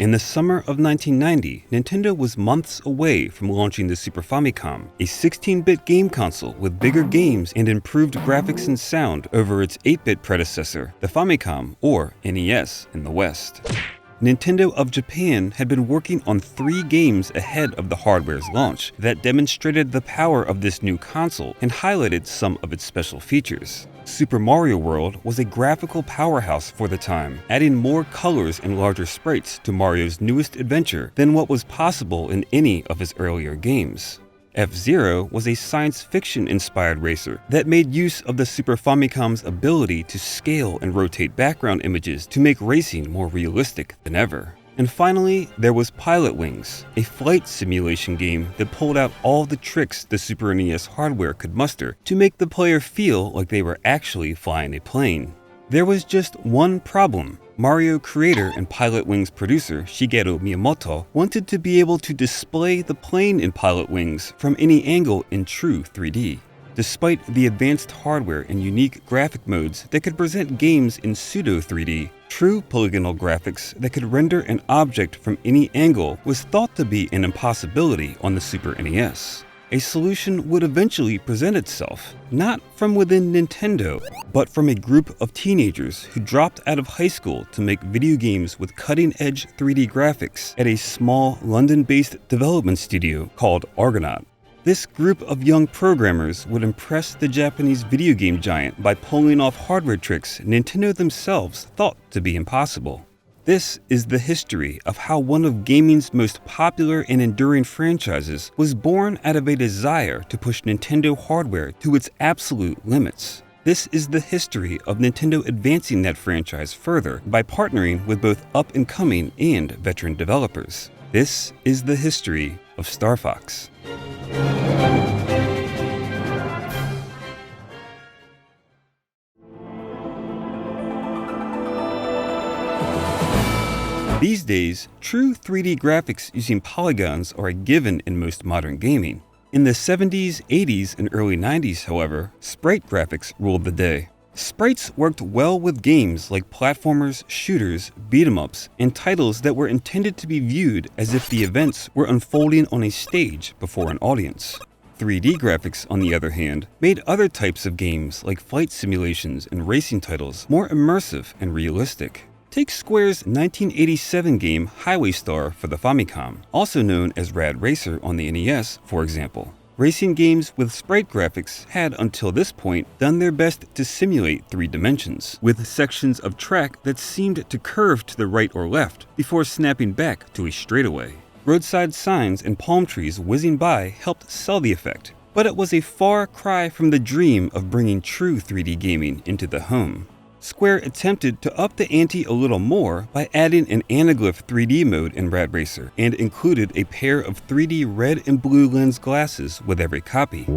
In the summer of 1990, Nintendo was months away from launching the Super Famicom, a 16-bit game console with bigger games and improved graphics and sound over its 8-bit predecessor, the Famicom, or NES, in the West. Nintendo of Japan had been working on 3 games ahead of the hardware's launch that demonstrated the power of this new console and highlighted some of its special features. Super Mario World was a graphical powerhouse for the time, adding more colors and larger sprites to Mario's newest adventure than what was possible in any of his earlier games. F-Zero was a science fiction-inspired racer that made use of the Super Famicom's ability to scale and rotate background images to make racing more realistic than ever. And finally, there was Pilot Wings, a flight simulation game that pulled out all the tricks the Super NES hardware could muster to make the player feel like they were actually flying a plane. There was just one problem. Mario creator and Pilot Wings producer Shigeru Miyamoto wanted to be able to display the plane in Pilot Wings from any angle in true 3D. Despite the advanced hardware and unique graphic modes that could present games in pseudo-3D, true polygonal graphics that could render an object from any angle was thought to be an impossibility on the Super NES. A solution would eventually present itself, not from within Nintendo, but from a group of teenagers who dropped out of high school to make video games with cutting-edge 3D graphics at a small London-based development studio called Argonaut. This group of young programmers would impress the Japanese video game giant by pulling off hardware tricks Nintendo themselves thought to be impossible. This is the history of how one of gaming's most popular and enduring franchises was born out of a desire to push Nintendo hardware to its absolute limits. This is the history of Nintendo advancing that franchise further by partnering with both up-and-coming and veteran developers. This is the history of Starfox. These days, true 3D graphics using polygons are a given in most modern gaming. In the 70s, 80s, and early 90s, however, sprite graphics ruled the day. Sprites worked well with games like platformers, shooters, beat-em-ups, and titles that were intended to be viewed as if the events were unfolding on a stage before an audience. 3D graphics, on the other hand, made other types of games like flight simulations and racing titles more immersive and realistic. Take Square's 1987 game Highway Star for the Famicom, also known as Rad Racer on the NES, for example. Racing games with sprite graphics had, until this point, done their best to simulate 3 dimensions, with sections of track that seemed to curve to the right or left before snapping back to a straightaway. Roadside signs and palm trees whizzing by helped sell the effect, but it was a far cry from the dream of bringing true 3D gaming into the home. Square attempted to up the ante a little more by adding an anaglyph 3D mode in Rad Racer and included a pair of 3D red and blue lens glasses with every copy.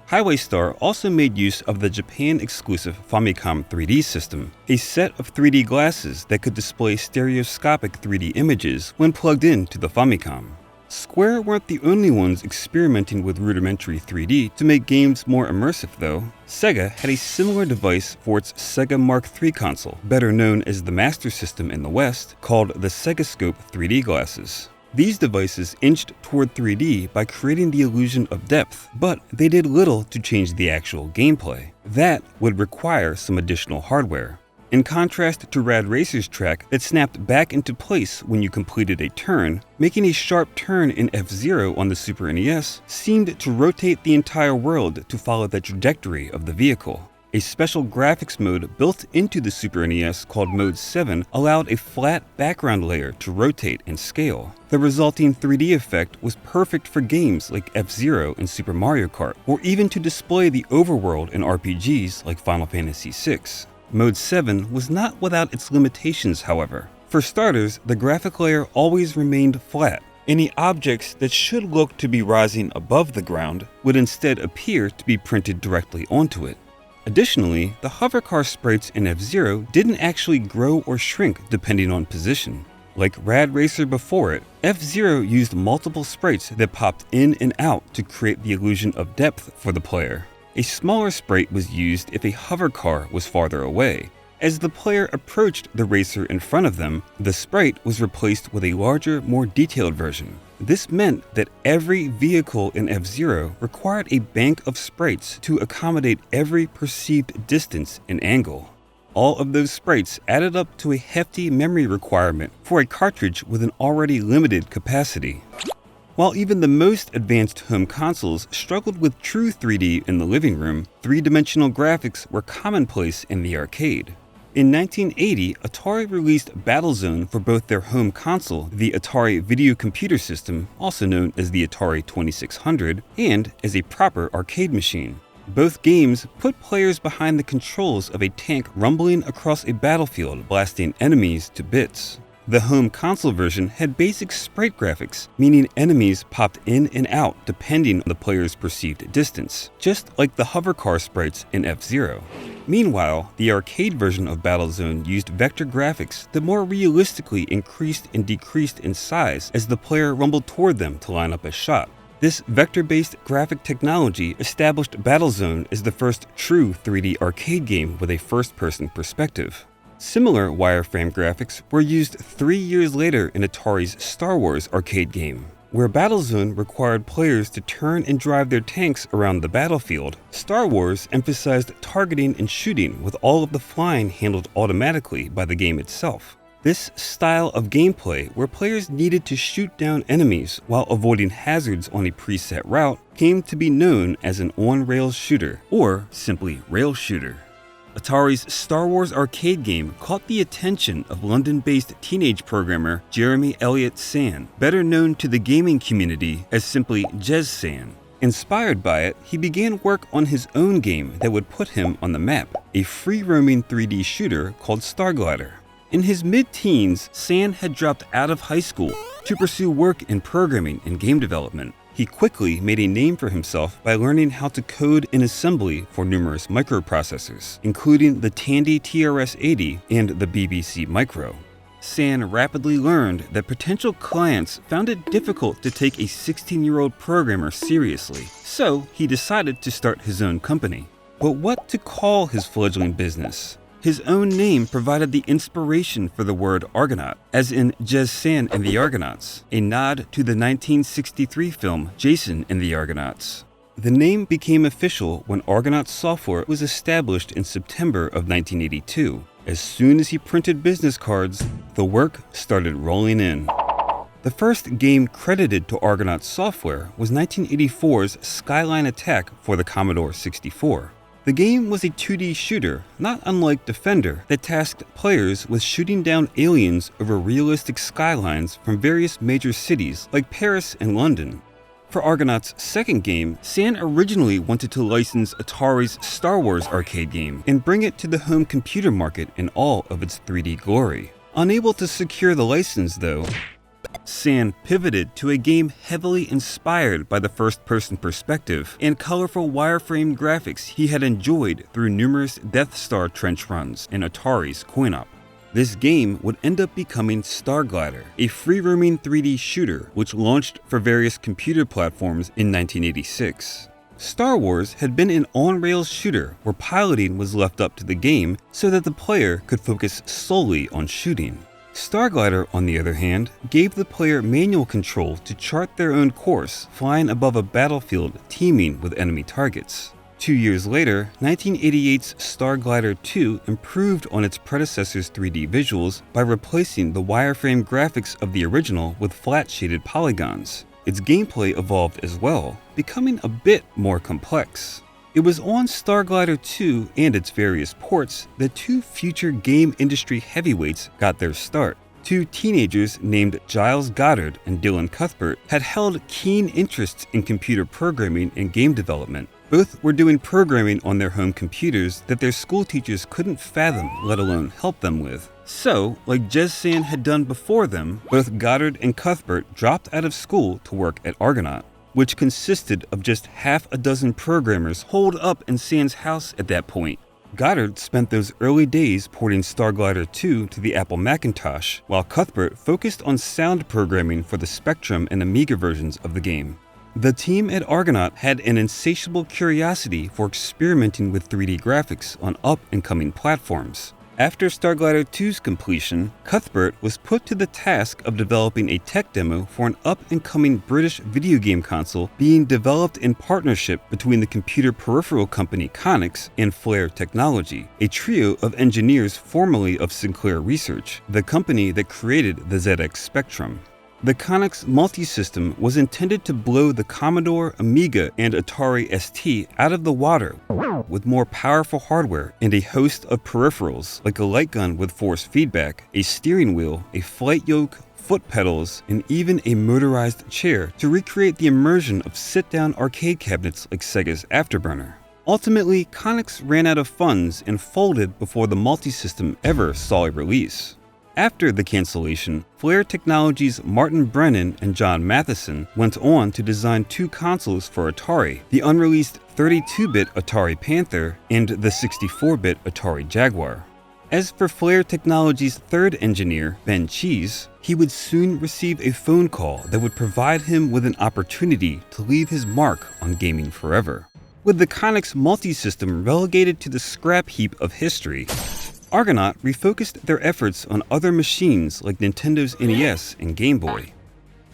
Highway Star also made use of the Japan-exclusive Famicom 3D system, a set of 3D glasses that could display stereoscopic 3D images when plugged into the Famicom. Square weren't the only ones experimenting with rudimentary 3D to make games more immersive, though. Sega had a similar device for its Sega Mark III console, better known as the Master System in the West, called the Segascope 3D glasses. These devices inched toward 3D by creating the illusion of depth, but they did little to change the actual gameplay. That would require some additional hardware. In contrast to Rad Racer's track that snapped back into place when you completed a turn, making a sharp turn in F-Zero on the Super NES seemed to rotate the entire world to follow the trajectory of the vehicle. A special graphics mode built into the Super NES called Mode 7 allowed a flat background layer to rotate and scale. The resulting 3D effect was perfect for games like F-Zero and Super Mario Kart, or even to display the overworld in RPGs like Final Fantasy VI. Mode 7 was not without its limitations, however. For starters, the graphic layer always remained flat. Any objects that should look to be rising above the ground would instead appear to be printed directly onto it. Additionally, the hovercar sprites in F-Zero didn't actually grow or shrink depending on position. Like Rad Racer before it, F-Zero used multiple sprites that popped in and out to create the illusion of depth for the player. A smaller sprite was used if a hover car was farther away. As the player approached the racer in front of them, the sprite was replaced with a larger, more detailed version. This meant that every vehicle in F-Zero required a bank of sprites to accommodate every perceived distance and angle. All of those sprites added up to a hefty memory requirement for a cartridge with an already limited capacity. While even the most advanced home consoles struggled with true 3D in the living room, three-dimensional graphics were commonplace in the arcade. In 1980, Atari released Battlezone for both their home console, the Atari Video Computer System, also known as the Atari 2600, and as a proper arcade machine. Both games put players behind the controls of a tank rumbling across a battlefield, blasting enemies to bits. The home console version had basic sprite graphics, meaning enemies popped in and out depending on the player's perceived distance, just like the hover car sprites in F-Zero. Meanwhile, the arcade version of Battlezone used vector graphics that more realistically increased and decreased in size as the player rumbled toward them to line up a shot. This vector-based graphic technology established Battlezone as the first true 3D arcade game with a first-person perspective. Similar wireframe graphics were used 3 years later in Atari's Star Wars arcade game. Where Battlezone required players to turn and drive their tanks around the battlefield, Star Wars emphasized targeting and shooting with all of the flying handled automatically by the game itself. This style of gameplay, where players needed to shoot down enemies while avoiding hazards on a preset route, came to be known as an on-rails shooter, or simply rail shooter. Atari's Star Wars arcade game caught the attention of London-based teenage programmer Jeremy Elliott San, better known to the gaming community as simply Jez San. Inspired by it, he began work on his own game that would put him on the map, a free-roaming 3D shooter called Starglider. In his mid-teens, San had dropped out of high school to pursue work in programming and game development. He quickly made a name for himself by learning how to code in assembly for numerous microprocessors, including the Tandy TRS-80 and the BBC Micro. San rapidly learned that potential clients found it difficult to take a 16-year-old programmer seriously, so he decided to start his own company. But what to call his fledgling business? His own name provided the inspiration for the word Argonaut, as in Jez San and the Argonauts, a nod to the 1963 film Jason and the Argonauts. The name became official when Argonaut software was established in September of 1982. As soon as he printed business cards, the work started rolling in. The first game credited to Argonaut software was 1984's Skyline Attack for the Commodore 64. The game was a 2D shooter, not unlike Defender, that tasked players with shooting down aliens over realistic skylines from various major cities like Paris and London. For Argonaut's second game, San originally wanted to license Atari's Star Wars arcade game and bring it to the home computer market in all of its 3D glory. Unable to secure the license though, San pivoted to a game heavily inspired by the first-person perspective and colorful wireframe graphics he had enjoyed through numerous Death Star trench runs in Atari's coin-op. This game would end up becoming Starglider, a free-roaming 3D shooter which launched for various computer platforms in 1986. Star Wars had been an on-rails shooter where piloting was left up to the game so that the player could focus solely on shooting. Starglider, on the other hand, gave the player manual control to chart their own course, flying above a battlefield teeming with enemy targets. 2 years later, 1988's Starglider 2 improved on its predecessor's 3D visuals by replacing the wireframe graphics of the original with flat-shaded polygons. Its gameplay evolved as well, becoming a bit more complex. It was on Starglider 2 and its various ports that two future game industry heavyweights got their start. Two teenagers named Giles Goddard and Dylan Cuthbert had held keen interests in computer programming and game development. Both were doing programming on their home computers that their school teachers couldn't fathom, let alone help them with. So, like Jez San had done before them, both Goddard and Cuthbert dropped out of school to work at Argonaut, which consisted of just half a dozen programmers holed up in San's house at that point. Goddard spent those early days porting Starglider 2 to the Apple Macintosh, while Cuthbert focused on sound programming for the Spectrum and Amiga versions of the game. The team at Argonaut had an insatiable curiosity for experimenting with 3D graphics on up-and-coming platforms. After Starglider 2's completion, Cuthbert was put to the task of developing a tech demo for an up-and-coming British video game console being developed in partnership between the computer peripheral company Konix and Flare Technology, a trio of engineers formerly of Sinclair Research, the company that created the ZX Spectrum. The Konix multi-system was intended to blow the Commodore, Amiga, and Atari ST out of the water with more powerful hardware and a host of peripherals like a light gun with force feedback, a steering wheel, a flight yoke, foot pedals, and even a motorized chair to recreate the immersion of sit-down arcade cabinets like Sega's Afterburner. Ultimately, Konix ran out of funds and folded before the multi-system ever saw a release. After the cancellation, Flare Technologies' Martin Brennan and John Matheson went on to design two consoles for Atari, the unreleased 32-bit Atari Panther and the 64-bit Atari Jaguar. As for Flare Technologies' third engineer, Ben Cheese, he would soon receive a phone call that would provide him with an opportunity to leave his mark on gaming forever. With the Konix multi-system relegated to the scrap heap of history, Argonaut refocused their efforts on other machines like Nintendo's NES and Game Boy.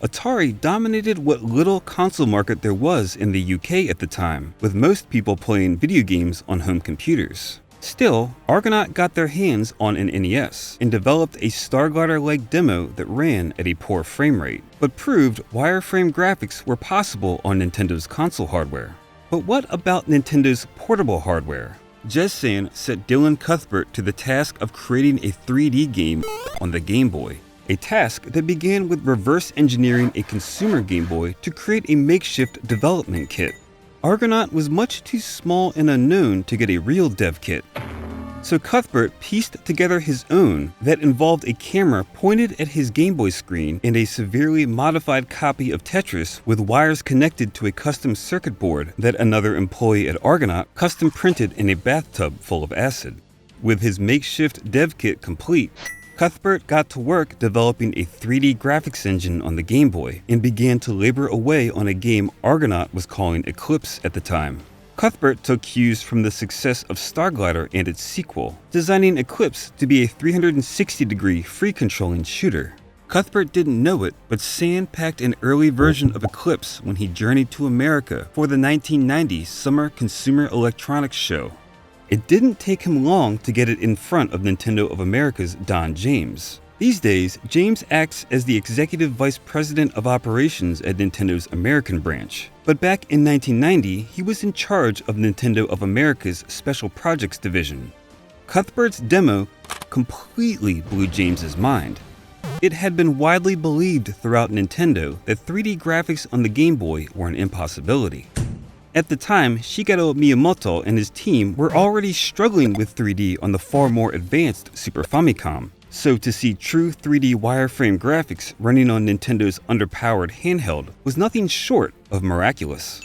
Atari dominated what little console market there was in the UK at the time, with most people playing video games on home computers. Still, Argonaut got their hands on an NES and developed a Starglider-like demo that ran at a poor frame rate, but proved wireframe graphics were possible on Nintendo's console hardware. But what about Nintendo's portable hardware? Jez set Dylan Cuthbert to the task of creating a 3D game on the Game Boy, a task that began with reverse engineering a consumer Game Boy to create a makeshift development kit. Argonaut was much too small and unknown to get a real dev kit, so Cuthbert pieced together his own that involved a camera pointed at his Game Boy screen and a severely modified copy of Tetris with wires connected to a custom circuit board that another employee at Argonaut custom printed in a bathtub full of acid. With his makeshift dev kit complete, Cuthbert got to work developing a 3D graphics engine on the Game Boy and began to labor away on a game Argonaut was calling Eclipse at the time. Cuthbert took cues from the success of Starglider and its sequel, designing Eclipse to be a 360-degree free-controlling shooter. Cuthbert didn't know it, but Sand packed an early version of Eclipse when he journeyed to America for the 1990 Summer Consumer Electronics Show. It didn't take him long to get it in front of Nintendo of America's Don James. These days, James acts as the Executive Vice President of Operations at Nintendo's American branch. But back in 1990, he was in charge of Nintendo of America's Special Projects division. Cuthbert's demo completely blew James's mind. It had been widely believed throughout Nintendo that 3D graphics on the Game Boy were an impossibility. At the time, Shigeru Miyamoto and his team were already struggling with 3D on the far more advanced Super Famicom. So to see true 3D wireframe graphics running on Nintendo's underpowered handheld was nothing short of miraculous.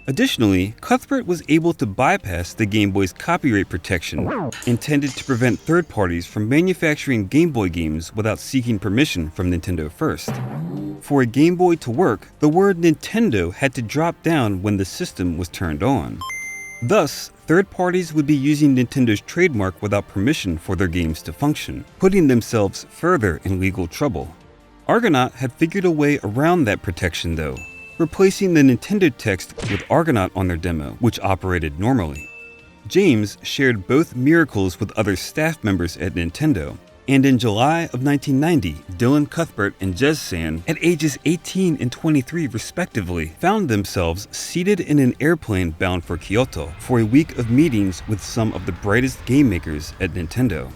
Additionally, Cuthbert was able to bypass the Game Boy's copyright protection, intended to prevent third parties from manufacturing Game Boy games without seeking permission from Nintendo first. For a Game Boy to work, the word Nintendo had to drop down when the system was turned on. Thus, third parties would be using Nintendo's trademark without permission for their games to function, putting themselves further in legal trouble. Argonaut had figured a way around that protection though, replacing the Nintendo text with Argonaut on their demo, which operated normally. James shared both miracles with other staff members at Nintendo, and in July of 1990, Dylan Cuthbert and Jez, at ages 18 and 23 respectively, found themselves seated in an airplane bound for Kyoto for a week of meetings with some of the brightest game makers at Nintendo.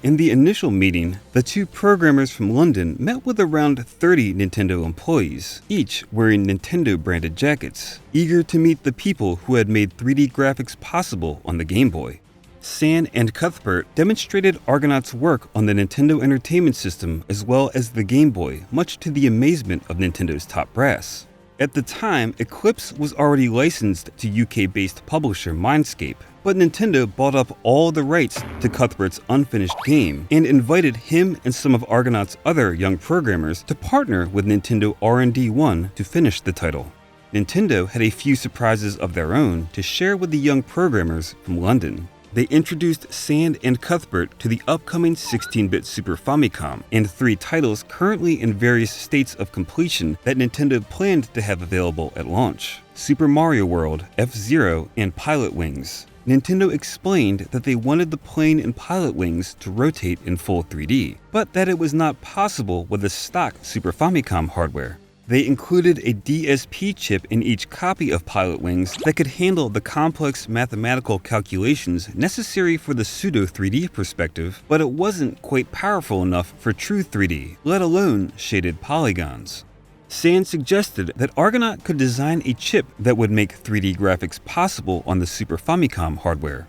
In the initial meeting, the two programmers from London met with around 30 Nintendo employees, each wearing Nintendo-branded jackets, eager to meet the people who had made 3D graphics possible on the Game Boy. Sand and Cuthbert demonstrated Argonaut's work on the Nintendo Entertainment System as well as the Game Boy, much to the amazement of Nintendo's top brass. At the time, Eclipse was already licensed to UK-based publisher Mindscape, but Nintendo bought up all the rights to Cuthbert's unfinished game and invited him and some of Argonaut's other young programmers to partner with Nintendo R&D 1 to finish the title. Nintendo had a few surprises of their own to share with the young programmers from London. They introduced Sand and Cuthbert to the upcoming 16-bit Super Famicom and 3 titles currently in various states of completion that Nintendo planned to have available at launch: Super Mario World, F-Zero, and Pilot Wings. Nintendo explained that they wanted the plane and Pilot Wings to rotate in full 3D, but that it was not possible with the stock Super Famicom hardware. They included a DSP chip in each copy of Pilot Wings that could handle the complex mathematical calculations necessary for the pseudo 3D perspective, but it wasn't quite powerful enough for true 3D, let alone shaded polygons. Sand suggested that Argonaut could design a chip that would make 3D graphics possible on the Super Famicom hardware.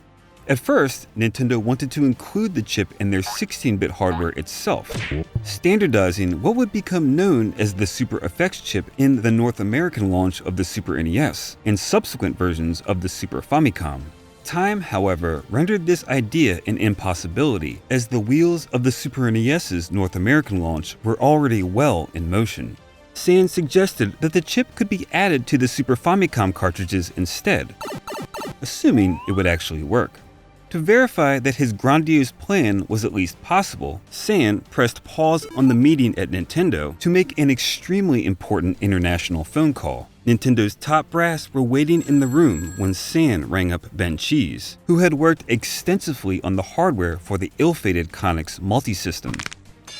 At first, Nintendo wanted to include the chip in their 16-bit hardware itself, standardizing what would become known as the Super Effects chip in the North American launch of the Super NES and subsequent versions of the Super Famicom. Time, however, rendered this idea an impossibility, as the wheels of the Super NES's North American launch were already well in motion. Sand suggested that the chip could be added to the Super Famicom cartridges instead, assuming it would actually work. To verify that his grandiose plan was at least possible, Sand pressed pause on the meeting at Nintendo to make an extremely important international phone call. Nintendo's top brass were waiting in the room when Sand rang up Ben Cheese, who had worked extensively on the hardware for the ill-fated Conix multisystem.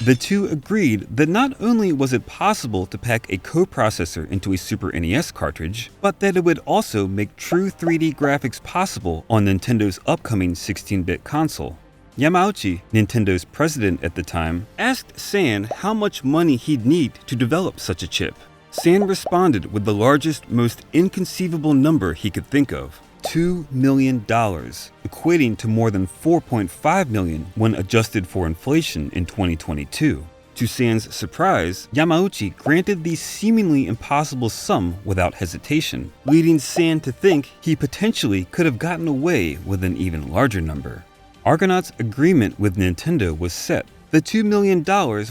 The two agreed that not only was it possible to pack a coprocessor into a Super NES cartridge, but that it would also make true 3D graphics possible on Nintendo's upcoming 16-bit console. Yamauchi, Nintendo's president at the time, asked Sand how much money he'd need to develop such a chip. Sand responded with the largest, most inconceivable number he could think of: $2 million, equating to more than $4.5 million when adjusted for inflation in 2022. To Sand's surprise, Yamauchi granted the seemingly impossible sum without hesitation, leading Sand to think he potentially could have gotten away with an even larger number. Argonaut's agreement with Nintendo was set. The $2 million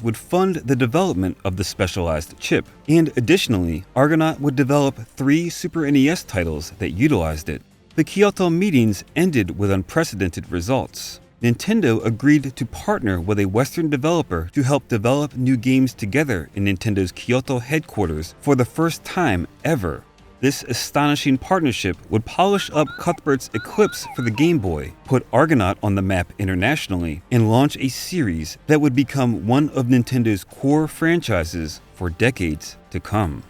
would fund the development of the specialized chip, and additionally, Argonaut would develop 3 Super NES titles that utilized it. The Kyoto meetings ended with unprecedented results. Nintendo agreed to partner with a Western developer to help develop new games together in Nintendo's Kyoto headquarters for the first time ever. This astonishing partnership would polish up Cuthbert's Eclipse for the Game Boy, put Argonaut on the map internationally, and launch a series that would become one of Nintendo's core franchises for decades to come.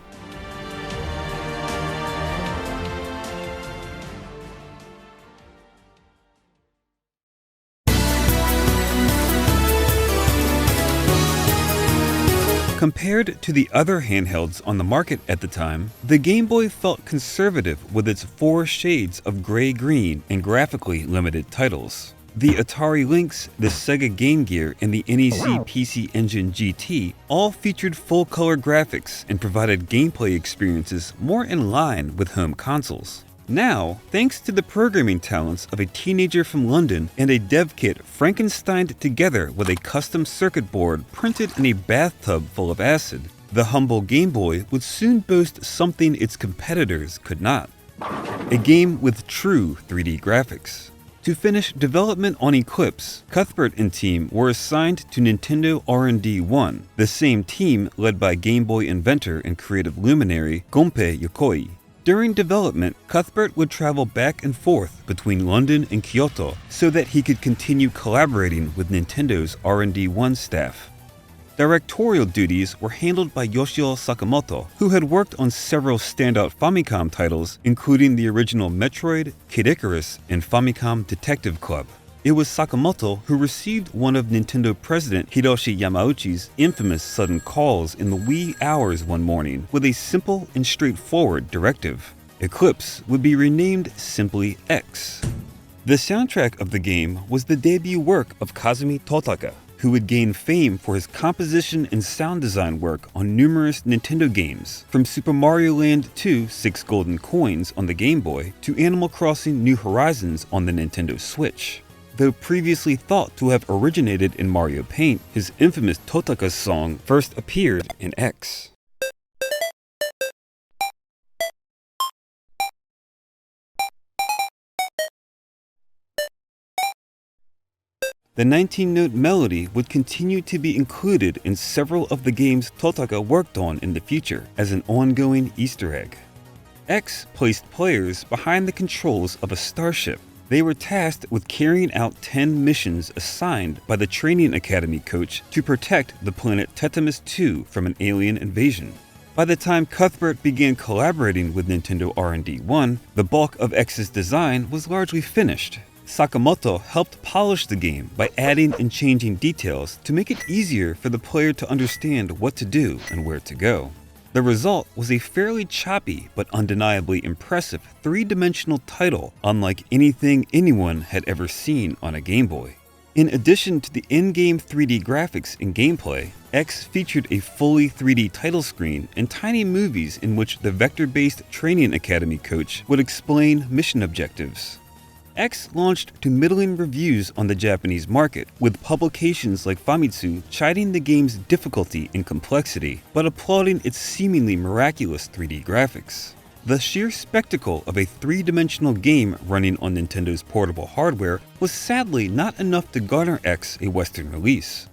Compared to the other handhelds on the market at the time, the Game Boy felt conservative with its 4 shades of gray-green and graphically limited titles. The Atari Lynx, the Sega Game Gear, and the NEC PC Engine GT all featured full-color graphics and provided gameplay experiences more in line with home consoles. Now, thanks to the programming talents of a teenager from London and a dev kit Frankensteined together with a custom circuit board printed in a bathtub full of acid, the humble Game Boy would soon boast something its competitors could not: a game with true 3D graphics. To finish development on Eclipse, Cuthbert and team were assigned to Nintendo R&D 1, the same team led by Game Boy inventor and creative luminary Gunpei Yokoi. During development, Cuthbert would travel back and forth between London and Kyoto so that he could continue collaborating with Nintendo's R&D 1 staff. Directorial duties were handled by Yoshio Sakamoto, who had worked on several standout Famicom titles, including the original Metroid, Kid Icarus, and Famicom Detective Club. It was Sakamoto who received one of Nintendo President Hiroshi Yamauchi's infamous sudden calls in the wee hours one morning with a simple and straightforward directive: Eclipse would be renamed simply X. The soundtrack of the game was the debut work of Kazumi Totaka, who would gain fame for his composition and sound design work on numerous Nintendo games, from Super Mario Land 2 6 Golden Coins on the Game Boy to Animal Crossing New Horizons on the Nintendo Switch. Though previously thought to have originated in Mario Paint, his infamous Totaka's song first appeared in X. The 19-note melody would continue to be included in several of the games Totaka worked on in the future as an ongoing Easter egg. X placed players behind the controls of a starship. They were tasked with carrying out 10 missions assigned by the training academy coach to protect the planet Tetamus II from an alien invasion. By the time Cuthbert began collaborating with Nintendo R&D 1, the bulk of X's design was largely finished. Sakamoto helped polish the game by adding and changing details to make it easier for the player to understand what to do and where to go. The result was a fairly choppy but undeniably impressive three-dimensional title unlike anything anyone had ever seen on a Game Boy. In addition to the in-game 3D graphics and gameplay, X featured a fully 3D title screen and tiny movies in which the vector-based training academy coach would explain mission objectives. X launched to middling reviews on the Japanese market, with publications like Famitsu chiding the game's difficulty and complexity, but applauding its seemingly miraculous 3D graphics. The sheer spectacle of a three-dimensional game running on Nintendo's portable hardware was sadly not enough to garner X a Western release.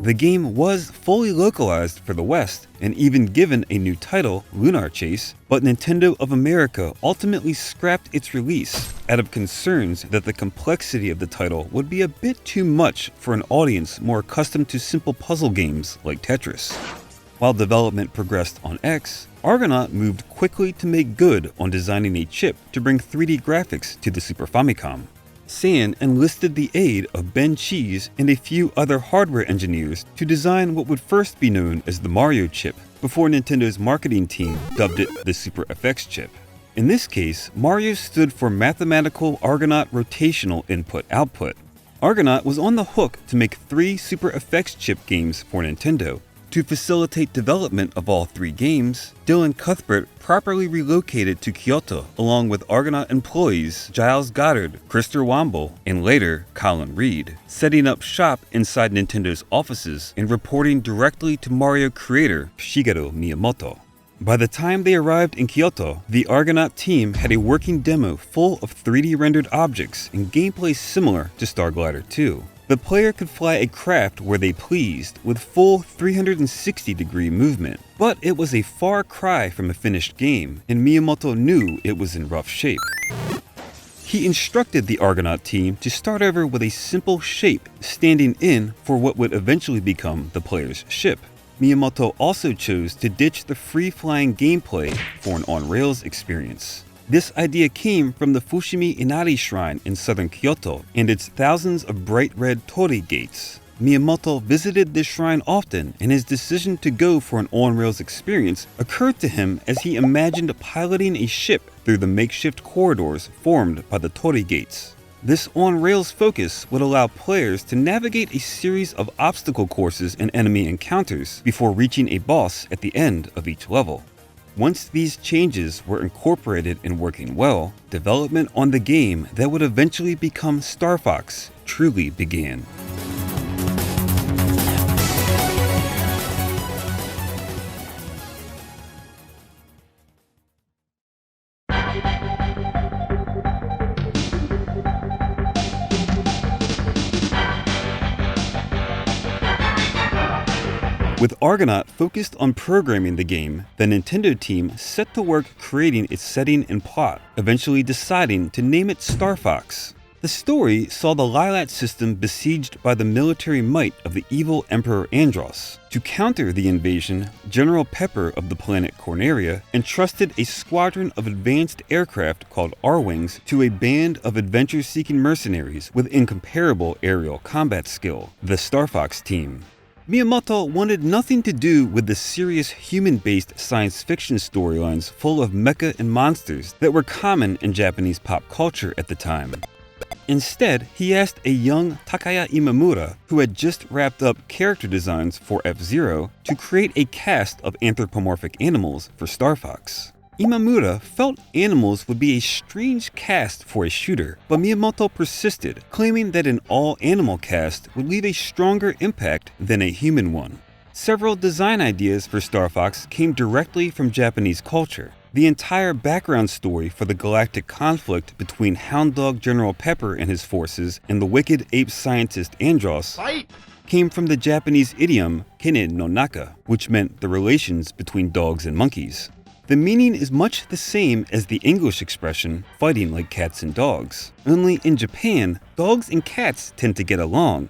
The game was fully localized for the West and even given a new title, Lunar Chase, but Nintendo of America ultimately scrapped its release out of concerns that the complexity of the title would be a bit too much for an audience more accustomed to simple puzzle games like Tetris. While development progressed on X, Argonaut moved quickly to make good on designing a chip to bring 3D graphics to the Super Famicom. San enlisted the aid of Ben Cheese and a few other hardware engineers to design what would first be known as the Mario chip, before Nintendo's marketing team dubbed it the Super FX chip. In this case, Mario stood for Mathematical Argonaut Rotational Input-Output. Argonaut was on the hook to make 3 Super FX chip games for Nintendo. To facilitate development of all 3 games, Dylan Cuthbert properly relocated to Kyoto along with Argonaut employees Giles Goddard, Krister Wamble, and later Colin Reed, setting up shop inside Nintendo's offices and reporting directly to Mario creator Shigeru Miyamoto. By the time they arrived in Kyoto, the Argonaut team had a working demo full of 3D rendered objects and gameplay similar to Star Glider 2. The player could fly a craft where they pleased with full 360-degree movement, but it was a far cry from a finished game, and Miyamoto knew it was in rough shape. He instructed the Argonaut team to start over with a simple shape standing in for what would eventually become the player's ship. Miyamoto also chose to ditch the free-flying gameplay for an on-rails experience. This idea came from the Fushimi Inari Shrine in southern Kyoto and its thousands of bright red torii gates. Miyamoto visited this shrine often, and his decision to go for an on-rails experience occurred to him as he imagined piloting a ship through the makeshift corridors formed by the torii gates. This on-rails focus would allow players to navigate a series of obstacle courses and enemy encounters before reaching a boss at the end of each level. Once these changes were incorporated and working well, development on the game that would eventually become Starfox truly began. With Argonaut focused on programming the game, the Nintendo team set to work creating its setting and plot, eventually deciding to name it Starfox. The story saw the Lilat system besieged by the military might of the evil Emperor Andros. To counter the invasion, General Pepper of the planet Corneria entrusted a squadron of advanced aircraft called R-Wings to a band of adventure-seeking mercenaries with incomparable aerial combat skill, the Starfox team. Miyamoto wanted nothing to do with the serious human-based science fiction storylines full of mecha and monsters that were common in Japanese pop culture at the time. Instead, he asked a young Takaya Imamura, who had just wrapped up character designs for F-Zero, to create a cast of anthropomorphic animals for Starfox. Imamura felt animals would be a strange cast for a shooter, but Miyamoto persisted, claiming that an all-animal cast would leave a stronger impact than a human one. Several design ideas for Starfox came directly from Japanese culture. The entire background story for the galactic conflict between Hound Dog General Pepper and his forces and the wicked ape scientist Andros came from the Japanese idiom kene no naka, which meant the relations between dogs and monkeys. The meaning is much the same as the English expression fighting like cats and dogs, only in Japan, dogs and cats tend to get along,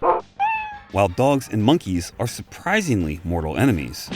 while dogs and monkeys are surprisingly mortal enemies.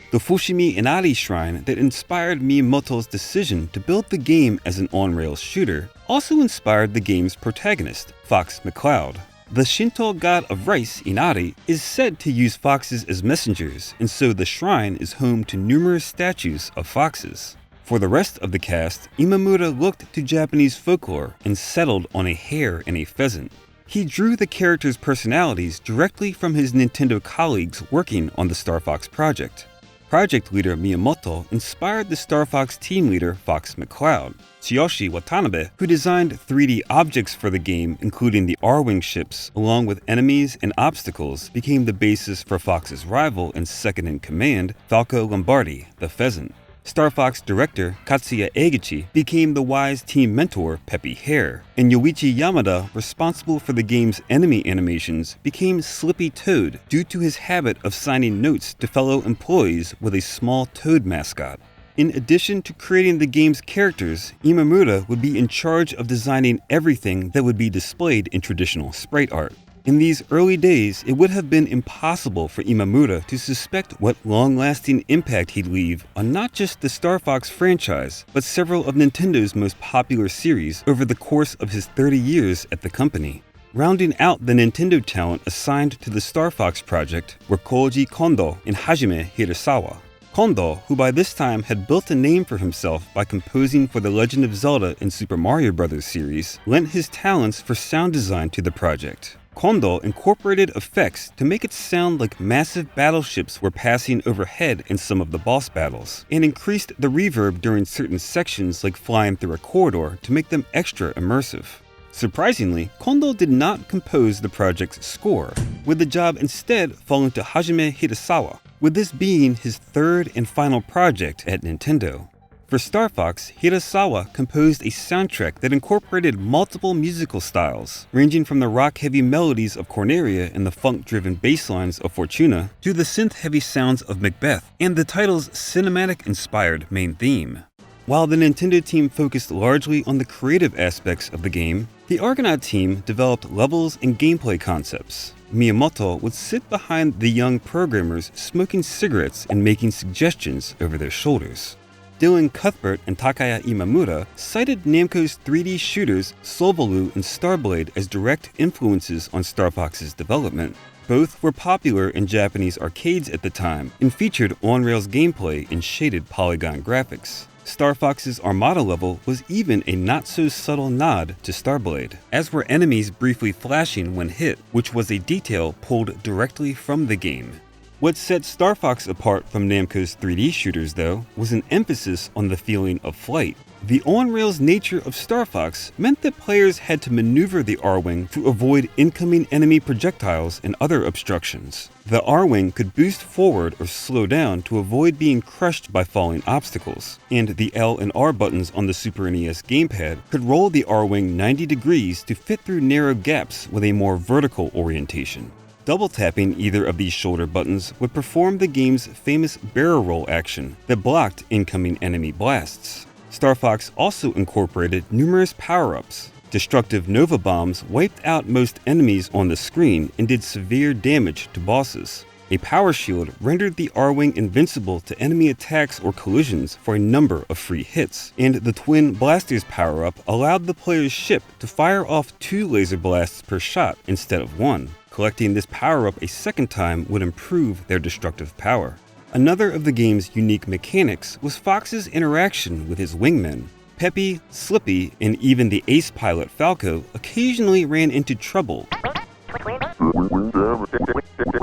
The Fushimi Inari shrine that inspired Miyamoto's decision to build the game as an on-rails shooter also inspired the game's protagonist, Fox McCloud. The Shinto god of rice, Inari, is said to use foxes as messengers, and so the shrine is home to numerous statues of foxes. For the rest of the cast, Imamura looked to Japanese folklore and settled on a hare and a pheasant. He drew the characters' personalities directly from his Nintendo colleagues working on the Star Fox project. Project leader Miyamoto inspired the Star Fox team leader Fox McCloud, Tsuyoshi Watanabe, who designed 3D objects for the game, including the R-Wing ships, along with enemies and obstacles, became the basis for Fox's rival and second-in-command, Falco Lombardi, the pheasant. Star Fox director Katsuya Eguchi became the wise team mentor Peppy Hare, and Yoichi Yamada, responsible for the game's enemy animations, became Slippy Toad due to his habit of signing notes to fellow employees with a small toad mascot. In addition to creating the game's characters, Imamura would be in charge of designing everything that would be displayed in traditional sprite art. In these early days, it would have been impossible for Imamura to suspect what long-lasting impact he'd leave on not just the Star Fox franchise, but several of Nintendo's most popular series over the course of his 30 years at the company. Rounding out the Nintendo talent assigned to the Star Fox project were Koji Kondo and Hajime Hirasawa. Kondo, who by this time had built a name for himself by composing for The Legend of Zelda and Super Mario Bros. Series, lent his talents for sound design to the project. Kondo incorporated effects to make it sound like massive battleships were passing overhead in some of the boss battles, and increased the reverb during certain sections like flying through a corridor to make them extra immersive. Surprisingly, Kondo did not compose the project's score, with the job instead falling to Hajime Hirasawa, with this being his third and final project at Nintendo. For Star Fox, Hirasawa composed a soundtrack that incorporated multiple musical styles, ranging from the rock-heavy melodies of Corneria and the funk-driven bass lines of Fortuna, to the synth-heavy sounds of Macbeth and the title's cinematic-inspired main theme. While the Nintendo team focused largely on the creative aspects of the game, the Argonaut team developed levels and gameplay concepts. Miyamoto would sit behind the young programmers smoking cigarettes and making suggestions over their shoulders. Dylan Cuthbert and Takaya Imamura cited Namco's 3D shooters Solvalu and Starblade as direct influences on Star Fox's development. Both were popular in Japanese arcades at the time and featured on-rails gameplay and shaded polygon graphics. Star Fox's Armada level was even a not-so-subtle nod to Starblade, as were enemies briefly flashing when hit, which was a detail pulled directly from the game. What set Star Fox apart from Namco's 3D shooters, though, was an emphasis on the feeling of flight. The on-rails nature of Star Fox meant that players had to maneuver the R-Wing to avoid incoming enemy projectiles and other obstructions. The R-Wing could boost forward or slow down to avoid being crushed by falling obstacles, and the L and R buttons on the Super NES gamepad could roll the R-Wing 90 degrees to fit through narrow gaps with a more vertical orientation. Double tapping either of these shoulder buttons would perform the game's famous barrel roll action that blocked incoming enemy blasts. Star Fox also incorporated numerous power-ups. Destructive Nova Bombs wiped out most enemies on the screen and did severe damage to bosses. A Power Shield rendered the R-Wing invincible to enemy attacks or collisions for a number of free hits, and the Twin Blasters power-up allowed the player's ship to fire off 2 laser blasts per shot instead of 1. Collecting this power-up a second time would improve their destructive power. Another of the game's unique mechanics was Fox's interaction with his wingmen. Peppy, Slippy, and even the ace pilot Falco occasionally ran into trouble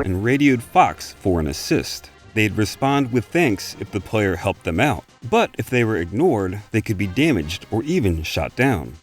and radioed Fox for an assist. They'd respond with thanks if the player helped them out, but if they were ignored, they could be damaged or even shot down.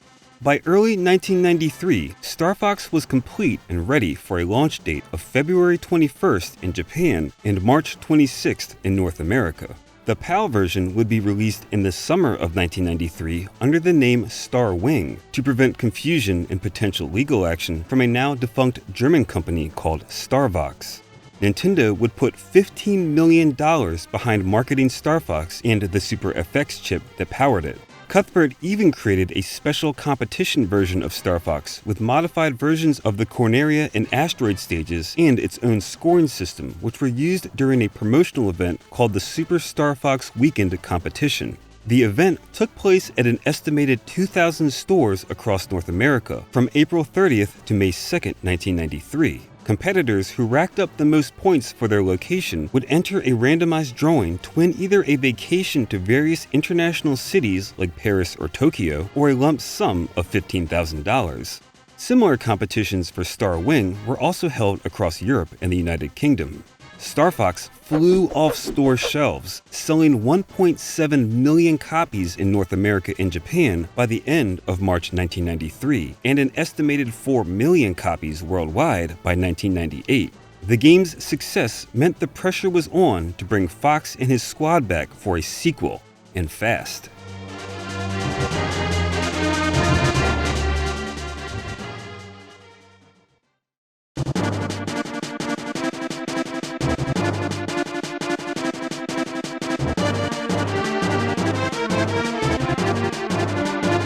By early 1993, Star Fox was complete and ready for a launch date of February 21st in Japan and March 26th in North America. The PAL version would be released in the summer of 1993 under the name Starwing to prevent confusion and potential legal action from a now defunct German company called Starvox. Nintendo would put $15 million behind marketing Starfox and the Super FX chip that powered it. Cuthbert even created a special competition version of Starfox with modified versions of the Corneria and Asteroid stages and its own scoring system, which were used during a promotional event called the Super Star Fox Weekend Competition. The event took place at an estimated 2,000 stores across North America from April 30th to May 2nd, 1993. Competitors who racked up the most points for their location would enter a randomized drawing to win either a vacation to various international cities like Paris or Tokyo, or a lump sum of $15,000. Similar competitions for Starwing were also held across Europe and the United Kingdom. Star Fox flew off store shelves, selling 1.7 million copies in North America and Japan by the end of March 1993, and an estimated 4 million copies worldwide by 1998. The game's success meant the pressure was on to bring Fox and his squad back for a sequel, and fast.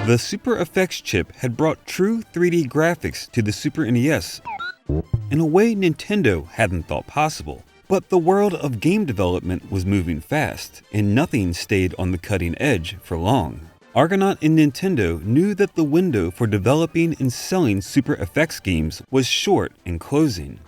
The Super FX chip had brought true 3D graphics to the Super NES in a way Nintendo hadn't thought possible. But the world of game development was moving fast, and nothing stayed on the cutting edge for long. Argonaut and Nintendo knew that the window for developing and selling Super FX games was short and closing.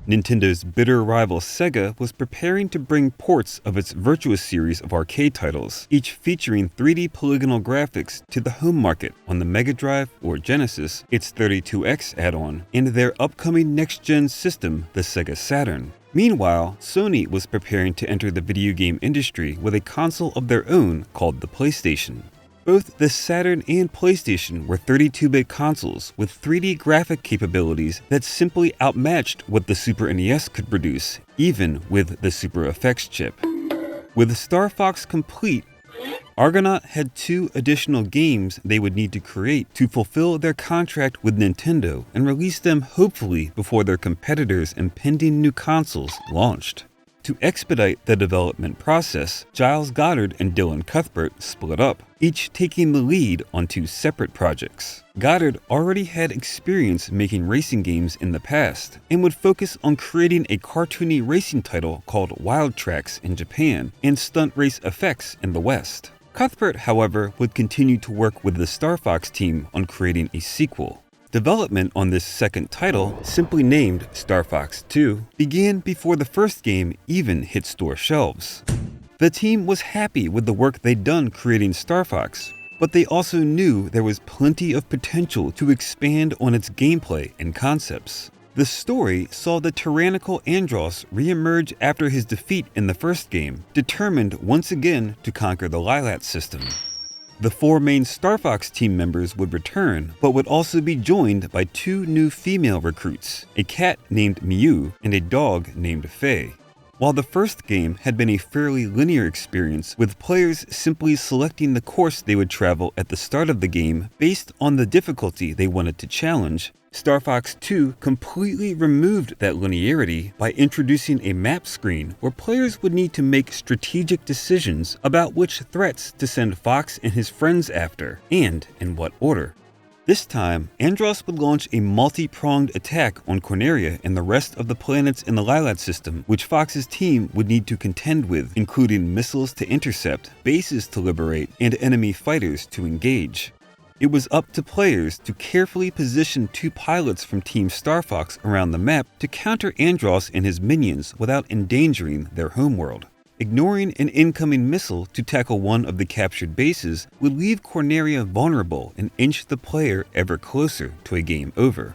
Nintendo's bitter rival Sega was preparing to bring ports of its Virtua series of arcade titles, each featuring 3D polygonal graphics, to the home market on the Mega Drive or Genesis, its 32X add-on, and their upcoming next-gen system, the Sega Saturn. Meanwhile, Sony was preparing to enter the video game industry with a console of their own called the PlayStation. Both the Saturn and PlayStation were 32-bit consoles with 3D graphic capabilities that simply outmatched what the Super NES could produce, even with the Super FX chip. With Star Fox complete, Argonaut had 2 additional games they would need to create to fulfill their contract with Nintendo and release them hopefully before their competitors' impending new consoles launched. To expedite the development process, Giles Goddard and Dylan Cuthbert split up, each taking the lead on 2 separate projects. Goddard already had experience making racing games in the past, and would focus on creating a cartoony racing title called Wild Tracks in Japan and Stunt Race Effects in the West. Cuthbert, however, would continue to work with the Star Fox team on creating a sequel. Development on this second title, simply named Star Fox 2, began before the first game even hit store shelves. The team was happy with the work they'd done creating Star Fox, but they also knew there was plenty of potential to expand on its gameplay and concepts. The story saw the tyrannical Andross re-emerge after his defeat in the first game, determined once again to conquer the Lylat system. The 4 main Star Fox team members would return, but would also be joined by 2 new female recruits, a cat named Mew and a dog named Faye. While the first game had been a fairly linear experience, with players simply selecting the course they would travel at the start of the game based on the difficulty they wanted to challenge, Star Fox 2 completely removed that linearity by introducing a map screen where players would need to make strategic decisions about which threats to send Fox and his friends after, and in what order. This time, Andross would launch a multi-pronged attack on Corneria and the rest of the planets in the Lylat system, which Fox's team would need to contend with, including missiles to intercept, bases to liberate, and enemy fighters to engage. It was up to players to carefully position 2 pilots from Team Star Fox around the map to counter Andross and his minions without endangering their homeworld. Ignoring an incoming missile to tackle one of the captured bases would leave Corneria vulnerable and inch the player ever closer to a game over.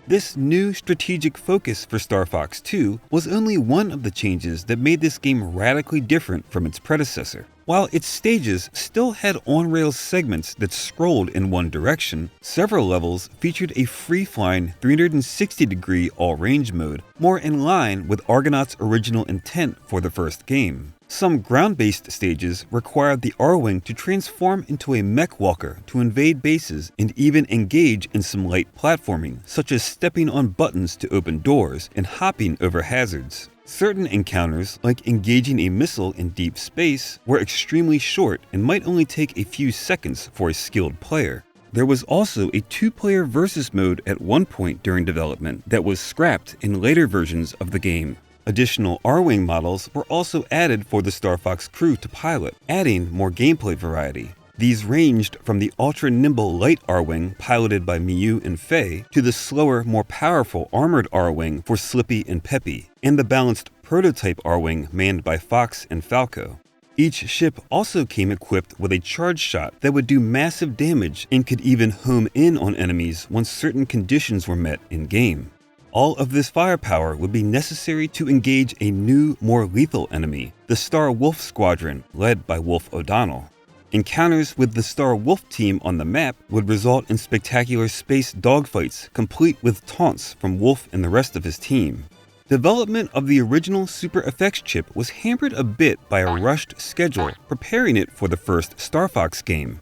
This new strategic focus for Star Fox 2 was only one of the changes that made this game radically different from its predecessor. While its stages still had on-rails segments that scrolled in one direction, several levels featured a free-flying 360-degree all-range mode, more in line with Argonaut's original intent for the first game. Some ground-based stages required the Arwing to transform into a mech walker to invade bases and even engage in some light platforming, such as stepping on buttons to open doors and hopping over hazards. Certain encounters, like engaging a missile in deep space, were extremely short and might only take a few seconds for a skilled player. There was also a two-player versus mode at one point during development that was scrapped in later versions of the game. Additional Arwing models were also added for the Starfox crew to pilot, adding more gameplay variety. These ranged from the ultra-nimble light Arwing piloted by Miyu and Faye to the slower, more powerful armored Arwing for Slippy and Peppy, and the balanced prototype Arwing manned by Fox and Falco. Each ship also came equipped with a charge shot that would do massive damage and could even home in on enemies once certain conditions were met in-game. All of this firepower would be necessary to engage a new, more lethal enemy, the Star Wolf Squadron, led by Wolf O'Donnell. Encounters with the Star Wolf team on the map would result in spectacular space dogfights, complete with taunts from Wolf and the rest of his team. Development of the original Super Effects chip was hampered a bit by a rushed schedule, preparing it for the first Starfox game.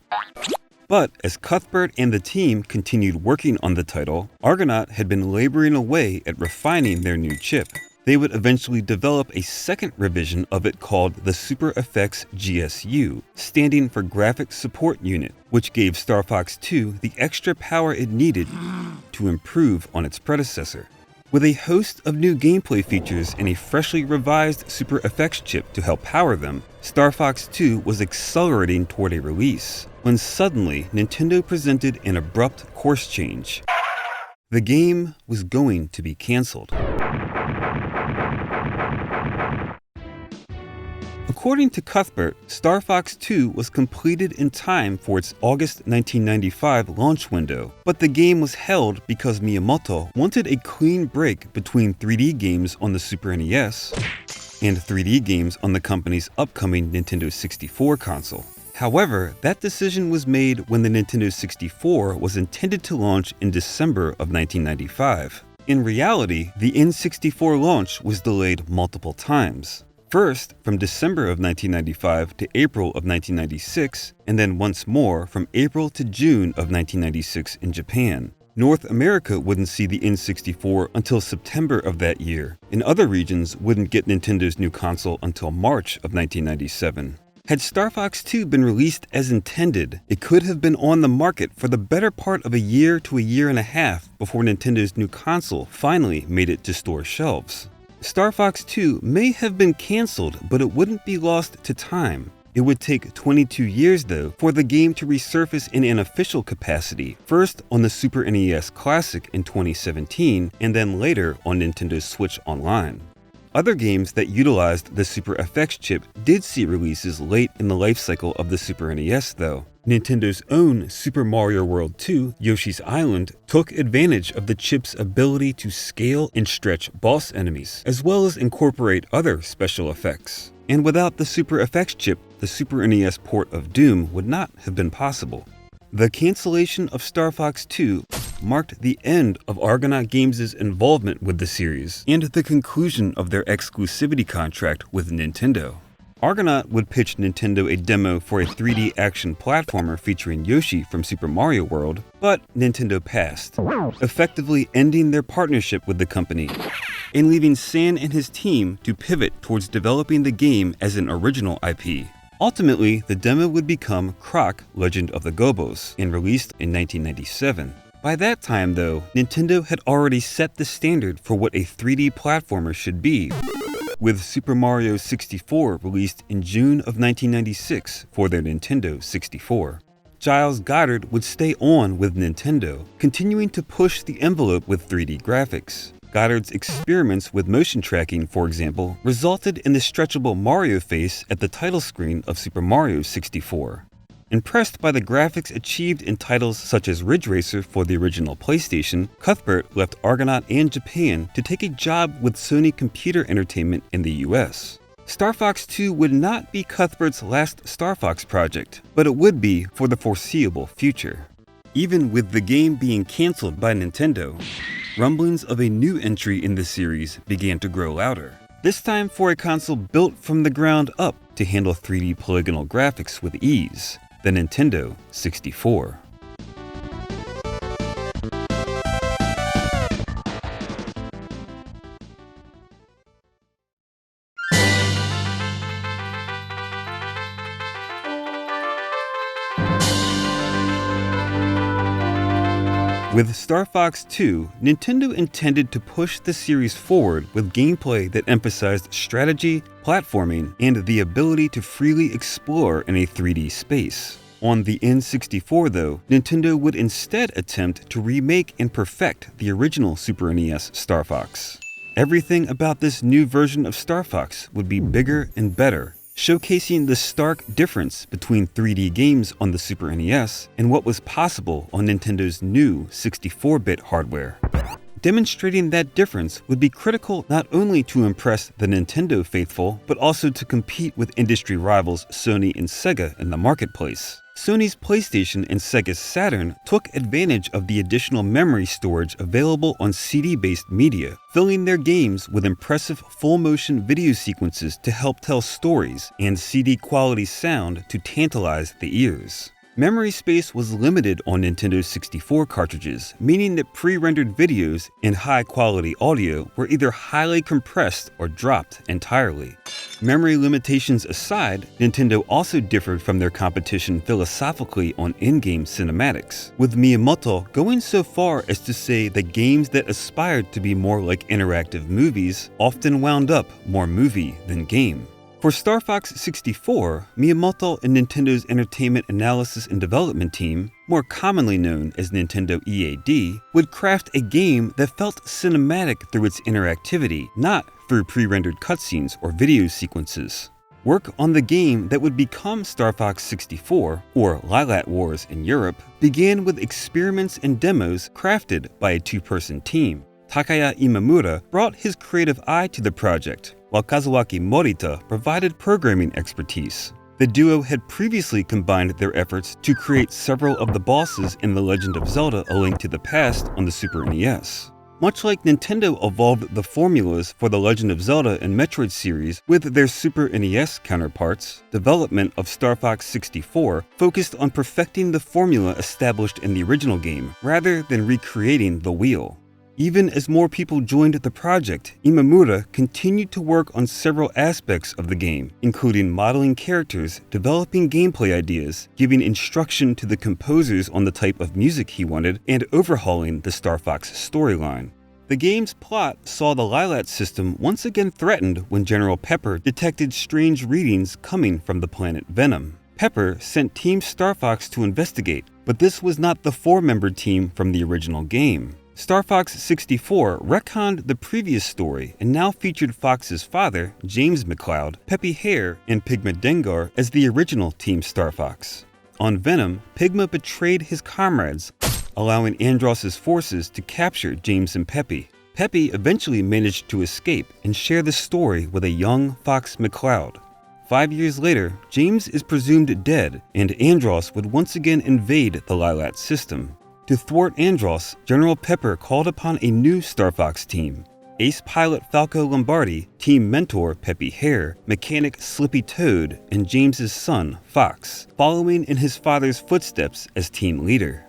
But as Cuthbert and the team continued working on the title, Argonaut had been laboring away at refining their new chip. They would eventually develop a second revision of it called the Super Effects GSU, standing for Graphics Support Unit, which gave Star Fox 2 the extra power it needed to improve on its predecessor. With a host of new gameplay features and a freshly revised Super Effects chip to help power them, Star Fox 2 was accelerating toward a release, when suddenly Nintendo presented an abrupt course change. The game was going to be cancelled. According to Cuthbert, Star Fox 2 was completed in time for its August 1995 launch window, but the game was held because Miyamoto wanted a clean break between 3D games on the Super NES and 3D games on the company's upcoming Nintendo 64 console. However, that decision was made when the Nintendo 64 was intended to launch in December of 1995. In reality, the N64 launch was delayed multiple times. First, from December of 1995 to April of 1996, and then once more from April to June of 1996 in Japan. North America wouldn't see the N64 until September of that year, and other regions wouldn't get Nintendo's new console until March of 1997. Had Star Fox 2 been released as intended, it could have been on the market for the better part of a year to a year and a half before Nintendo's new console finally made it to store shelves. Star Fox 2 may have been cancelled, but it wouldn't be lost to time. It would take 22 years, though, for the game to resurface in an official capacity, first on the Super NES Classic in 2017, and then later on Nintendo Switch Online. Other games that utilized the Super FX chip did see releases late in the lifecycle of the Super NES, though. Nintendo's own Super Mario World 2, Yoshi's Island, took advantage of the chip's ability to scale and stretch boss enemies, as well as incorporate other special effects. And without the Super FX chip, the Super NES port of Doom would not have been possible. The cancellation of Star Fox 2 marked the end of Argonaut Games' involvement with the series and the conclusion of their exclusivity contract with Nintendo. Argonaut would pitch Nintendo a demo for a 3D action platformer featuring Yoshi from Super Mario World, but Nintendo passed, effectively ending their partnership with the company and leaving San and his team to pivot towards developing the game as an original IP. Ultimately, the demo would become Croc: Legend of the Gobos and released in 1997. By that time, though, Nintendo had already set the standard for what a 3D platformer should be, with Super Mario 64 released in June of 1996 for their Nintendo 64. Giles Goddard would stay on with Nintendo, continuing to push the envelope with 3D graphics. Goddard's experiments with motion tracking, for example, resulted in the stretchable Mario face at the title screen of Super Mario 64. Impressed by the graphics achieved in titles such as Ridge Racer for the original PlayStation, Cuthbert left Argonaut and Japan to take a job with Sony Computer Entertainment in the US. Star Fox 2 would not be Cuthbert's last Star Fox project, but it would be for the foreseeable future. Even with the game being cancelled by Nintendo, rumblings of a new entry in the series began to grow louder. this time for a console built from the ground up to handle 3D polygonal graphics with ease, the Nintendo 64. With Star Fox 2, Nintendo intended to push the series forward with gameplay that emphasized strategy, platforming, and the ability to freely explore in a 3D space. On the N64 though, Nintendo would instead attempt to remake and perfect the original Super NES Star Fox. Everything about this new version of Star Fox would be bigger and better, showcasing the stark difference between 3D games on the Super NES and what was possible on Nintendo's new 64-bit hardware. Demonstrating that difference would be critical not only to impress the Nintendo faithful, but also to compete with industry rivals Sony and Sega in the marketplace. Sony's PlayStation and Sega's Saturn took advantage of the additional memory storage available on CD-based media, filling their games with impressive full-motion video sequences to help tell stories and CD-quality sound to tantalize the ears. Memory space was limited on Nintendo 64 cartridges, meaning that pre-rendered videos and high-quality audio were either highly compressed or dropped entirely. Memory limitations aside, Nintendo also differed from their competition philosophically on in-game cinematics, with Miyamoto going so far as to say that games that aspired to be more like interactive movies often wound up more movie than game. For Star Fox 64, Miyamoto and Nintendo's Entertainment Analysis and Development Team, more commonly known as Nintendo EAD, would craft a game that felt cinematic through its interactivity, not through pre-rendered cutscenes or video sequences. Work on the game that would become Star Fox 64, or Lylat Wars in Europe, began with experiments and demos crafted by a two-person team. Takaya Imamura brought his creative eye to the project, while Kazuaki Morita provided programming expertise. The duo had previously combined their efforts to create several of the bosses in The Legend of Zelda: A Link to the Past on the Super NES. Much like Nintendo evolved the formulas for the Legend of Zelda and Metroid series with their Super NES counterparts, development of Star Fox 64 focused on perfecting the formula established in the original game, rather than recreating the wheel. Even as more people joined the project, Imamura continued to work on several aspects of the game, including modeling characters, developing gameplay ideas, giving instruction to the composers on the type of music he wanted, and overhauling the Star Fox storyline. The game's plot saw the Lylat system once again threatened when General Pepper detected strange readings coming from the planet Venom. Pepper sent Team Star Fox to investigate, but this was not the four-member team from the original game. Star Fox 64 retconned the previous story and now featured Fox's father, James McCloud, Peppy Hare, and Pigma Dengar as the original Team Star Fox. On Venom, Pigma betrayed his comrades, allowing Andross's forces to capture James and Peppy. Peppy eventually managed to escape and share the story with a young Fox McCloud. 5 years later, James is presumed dead, and Andross would once again invade the Lylat system. To thwart Andross, General Pepper called upon a new Star Fox team: ace pilot Falco Lombardi, team mentor Peppy Hare, mechanic Slippy Toad, and James's son, Fox, following in his father's footsteps as team leader.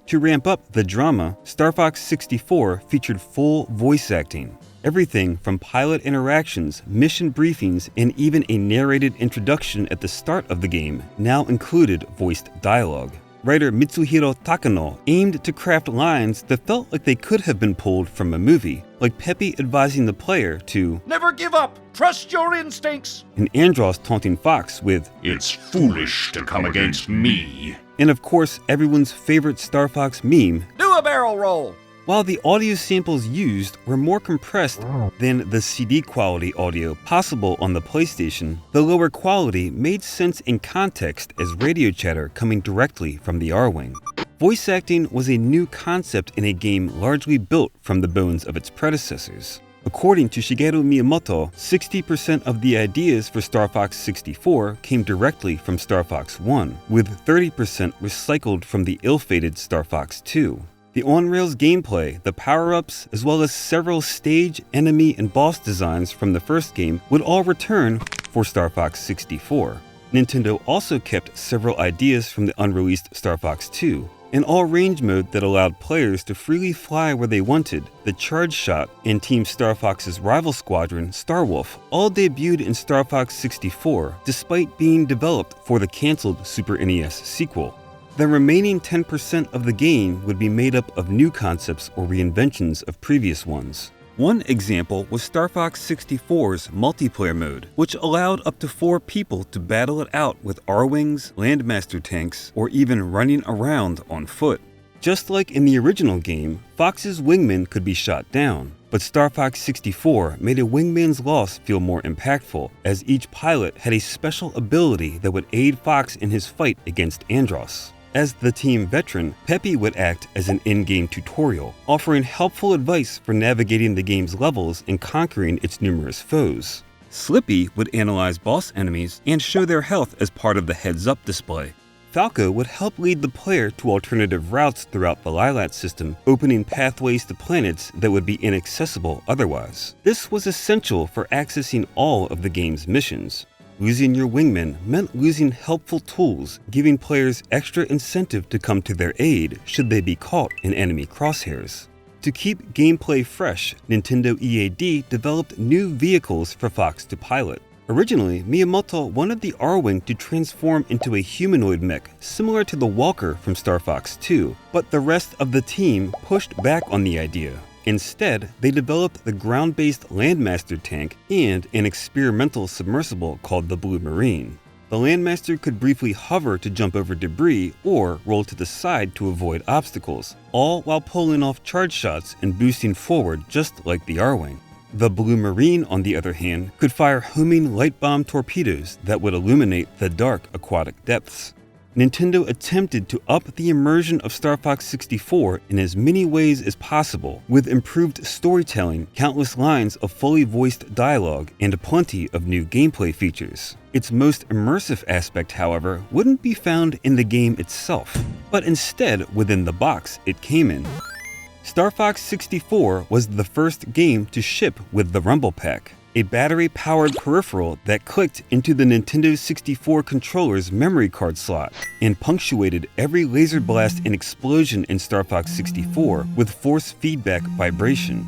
To ramp up the drama, Star Fox 64 featured full voice acting. Everything from pilot interactions, mission briefings, and even a narrated introduction at the start of the game now included voiced dialogue. Writer Mitsuhiro Takano aimed to craft lines that felt like they could have been pulled from a movie, like Peppy advising the player to "Never give up! Trust your instincts!" and Andross taunting Fox with "It's foolish to come against me!" And of course, everyone's favorite Star Fox meme, "Do a barrel roll!" While the audio samples used were more compressed than the CD quality audio possible on the PlayStation, the lower quality made sense in context as radio chatter coming directly from the R-Wing. Voice acting was a new concept in a game largely built from the bones of its predecessors. According to Shigeru Miyamoto, 60% of the ideas for Star Fox 64 came directly from Star Fox 1, with 30% recycled from the ill-fated Star Fox 2. The on-rails gameplay, the power-ups, as well as several stage, enemy, and boss designs from the first game would all return for Star Fox 64. Nintendo also kept several ideas from the unreleased Star Fox 2. An all-range mode that allowed players to freely fly where they wanted, the Charge Shot, and Team Star Fox's rival squadron, Starwolf, all debuted in Star Fox 64 despite being developed for the cancelled Super NES sequel. The remaining 10% of the game would be made up of new concepts or reinventions of previous ones. One example was Star Fox 64's multiplayer mode, which allowed up to 4 people to battle it out with R-Wings, Landmaster tanks, or even running around on foot. Just like in the original game, Fox's wingman could be shot down, but Star Fox 64 made a wingman's loss feel more impactful, as each pilot had a special ability that would aid Fox in his fight against Andross. As the team veteran, Peppy would act as an in-game tutorial, offering helpful advice for navigating the game's levels and conquering its numerous foes. Slippy would analyze boss enemies and show their health as part of the heads-up display. Falco would help lead the player to alternative routes throughout the Lilat system, opening pathways to planets that would be inaccessible otherwise. This was essential for accessing all of the game's missions. Losing your wingman meant losing helpful tools, giving players extra incentive to come to their aid should they be caught in enemy crosshairs. To keep gameplay fresh, Nintendo EAD developed new vehicles for Fox to pilot. Originally, Miyamoto wanted the R-Wing to transform into a humanoid mech similar to the Walker from Star Fox 2, but the rest of the team pushed back on the idea. Instead, they developed the ground-based Landmaster tank and an experimental submersible called the Blue Marine. The Landmaster could briefly hover to jump over debris or roll to the side to avoid obstacles, all while pulling off charge shots and boosting forward just like the R-Wing. The Blue Marine, on the other hand, could fire homing light bomb torpedoes that would illuminate the dark aquatic depths. Nintendo attempted to up the immersion of Star Fox 64 in as many ways as possible, with improved storytelling, countless lines of fully voiced dialogue, and plenty of new gameplay features. Its most immersive aspect, however, wouldn't be found in the game itself, but instead within the box it came in. Star Fox 64 was the first game to ship with the Rumble Pack, a battery-powered peripheral that clicked into the Nintendo 64 controller's memory card slot and punctuated every laser blast and explosion in Star Fox 64 with force feedback vibration.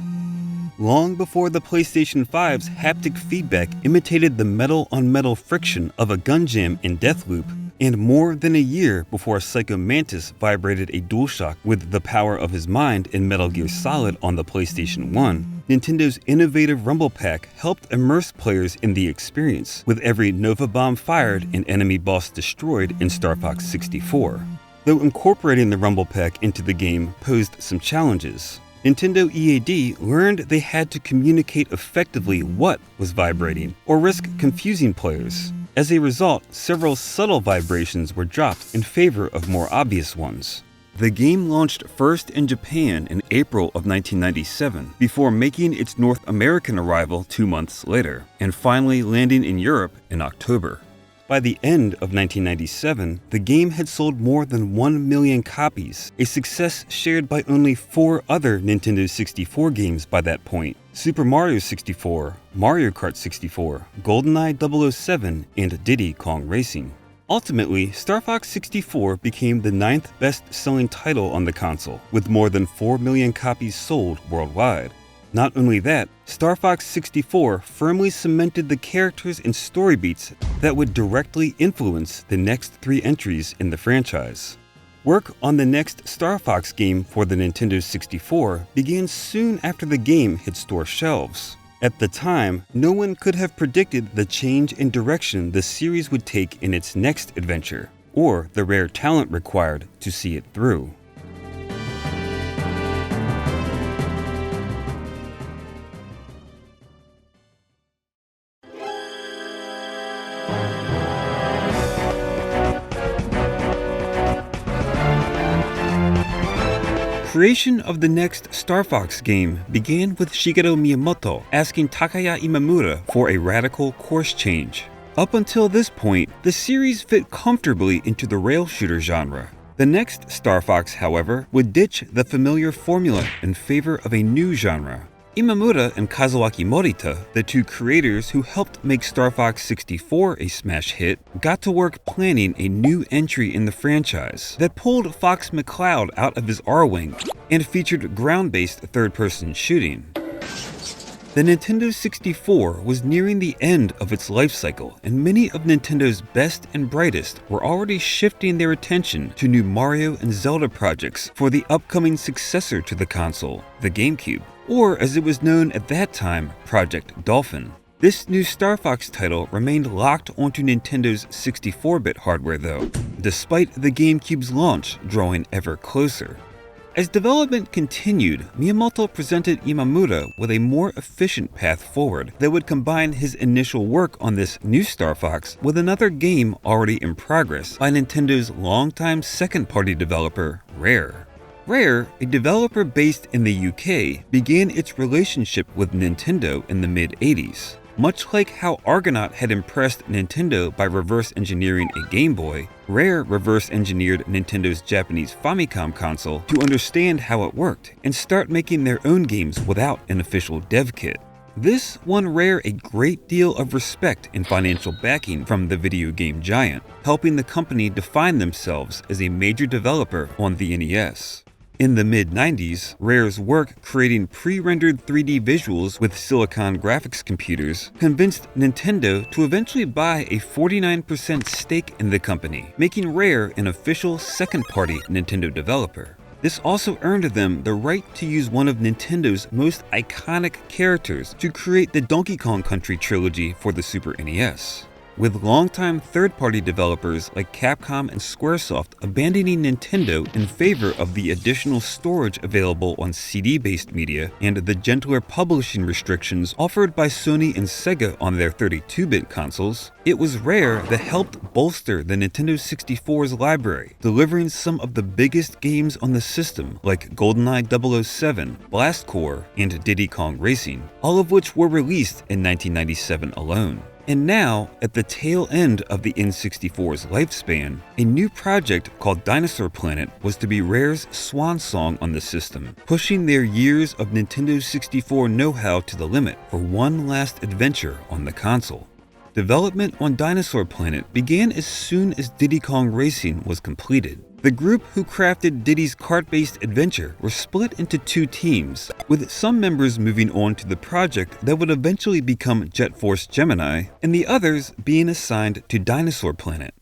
Long before the PlayStation 5's haptic feedback imitated the metal-on-metal friction of a gun jam in Deathloop, and more than a year before Psycho Mantis vibrated a DualShock with the power of his mind in Metal Gear Solid on the PlayStation 1, Nintendo's innovative Rumble Pack helped immerse players in the experience, with every Nova Bomb fired and enemy boss destroyed in Star Fox 64. Though incorporating the Rumble Pack into the game posed some challenges, Nintendo EAD learned they had to communicate effectively what was vibrating, or risk confusing players. As a result, several subtle vibrations were dropped in favor of more obvious ones. The game launched first in Japan in April of 1997, before making its North American arrival 2 months later, and finally landing in Europe in October. By the end of 1997, the game had sold more than 1 million copies, a success shared by only 4 other Nintendo 64 games by that point: Super Mario 64, Mario Kart 64, GoldenEye 007, and Diddy Kong Racing. Ultimately, Star Fox 64 became the 9th best-selling title on the console, with more than 4 million copies sold worldwide. Not only that, Star Fox 64 firmly cemented the characters and story beats that would directly influence the next 3 entries in the franchise. Work on the next Star Fox game for the Nintendo 64 began soon after the game hit store shelves. At the time, no one could have predicted the change in direction the series would take in its next adventure, or the rare talent required to see it through. Creation of the next Star Fox game began with Shigeru Miyamoto asking Takaya Imamura for a radical course change. Up until this point, the series fit comfortably into the rail shooter genre. The next Star Fox, however, would ditch the familiar formula in favor of a new genre. Imamura and Kazuaki Morita, the two creators who helped make Star Fox 64 a smash hit, got to work planning a new entry in the franchise that pulled Fox McCloud out of his R-Wing and featured ground-based third-person shooting. The Nintendo 64 was nearing the end of its life cycle, and many of Nintendo's best and brightest were already shifting their attention to new Mario and Zelda projects for the upcoming successor to the console, the GameCube, or as it was known at that time, Project Dolphin. This new Star Fox title remained locked onto Nintendo's 64-bit hardware though, despite the GameCube's launch drawing ever closer. As development continued, Miyamoto presented Imamura with a more efficient path forward that would combine his initial work on this new Star Fox with another game already in progress by Nintendo's longtime second-party developer, Rare. Rare, a developer based in the UK, began its relationship with Nintendo in the mid-80s. Much like how Argonaut had impressed Nintendo by reverse engineering a Game Boy, Rare reverse engineered Nintendo's Japanese Famicom console to understand how it worked and start making their own games without an official dev kit. This won Rare a great deal of respect and financial backing from the video game giant, helping the company define themselves as a major developer on the NES. In the mid-90s, Rare's work creating pre-rendered 3D visuals with Silicon graphics computers convinced Nintendo to eventually buy a 49% stake in the company, making Rare an official second-party Nintendo developer. This also earned them the right to use one of Nintendo's most iconic characters to create the Donkey Kong Country trilogy for the Super NES. With longtime third-party developers like Capcom and Squaresoft abandoning Nintendo in favor of the additional storage available on CD-based media and the gentler publishing restrictions offered by Sony and Sega on their 32-bit consoles, it was Rare that helped bolster the Nintendo 64's library, delivering some of the biggest games on the system like GoldenEye 007, Blast Corps, and Diddy Kong Racing, all of which were released in 1997 alone. And now, at the tail end of the N64's lifespan, a new project called Dinosaur Planet was to be Rare's swan song on the system, pushing their years of Nintendo 64 know-how to the limit for one last adventure on the console. Development on Dinosaur Planet began as soon as Diddy Kong Racing was completed. The group who crafted Diddy's kart-based adventure were split into two teams, with some members moving on to the project that would eventually become Jet Force Gemini, and the others being assigned to Dinosaur Planet.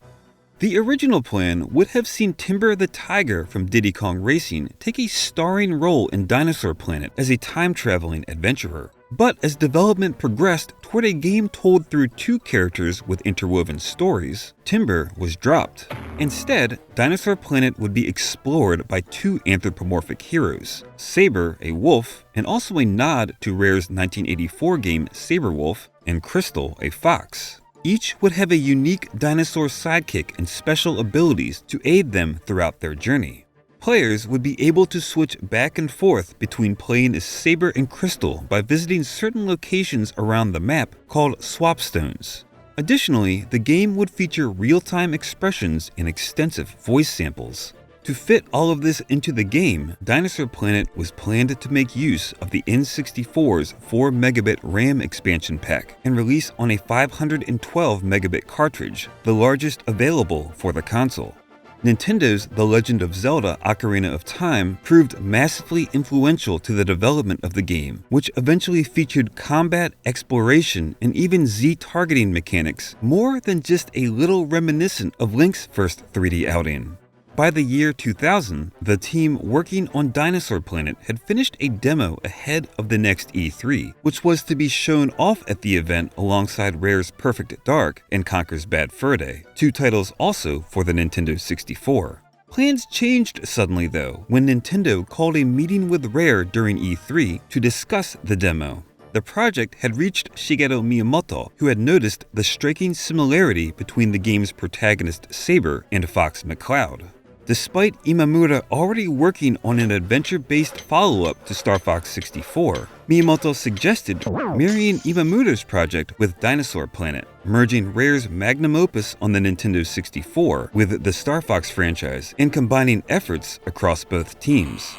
The original plan would have seen Timber the Tiger from Diddy Kong Racing take a starring role in Dinosaur Planet as a time-traveling adventurer. But as development progressed toward a game told through two characters with interwoven stories, Timber was dropped. Instead, Dinosaur Planet would be explored by two anthropomorphic heroes, Saber, a wolf, and also a nod to Rare's 1984 game Saberwolf, and Crystal, a fox. Each would have a unique dinosaur sidekick and special abilities to aid them throughout their journey. Players would be able to switch back and forth between playing as Saber and Crystal by visiting certain locations around the map called swapstones. Additionally, the game would feature real-time expressions and extensive voice samples. To fit all of this into the game, Dinosaur Planet was planned to make use of the N64's 4 megabit RAM expansion pack and release on a 512 megabit cartridge, the largest available for the console. Nintendo's The Legend of Zelda: Ocarina of Time proved massively influential to the development of the game, which eventually featured combat, exploration, and even Z-targeting mechanics, more than just a little reminiscent of Link's first 3D outing. By the year 2000, the team working on Dinosaur Planet had finished a demo ahead of the next E3, which was to be shown off at the event alongside Rare's Perfect Dark and Conker's Bad Fur Day, two titles also for the Nintendo 64. Plans changed suddenly though, when Nintendo called a meeting with Rare during E3 to discuss the demo. The project had reached Shigeru Miyamoto, who had noticed the striking similarity between the game's protagonist Saber and Fox McCloud. Despite Imamura already working on an adventure-based follow-up to Star Fox 64, Miyamoto suggested marrying Imamura's project with Dinosaur Planet, merging Rare's magnum opus on the Nintendo 64 with the Star Fox franchise and combining efforts across both teams.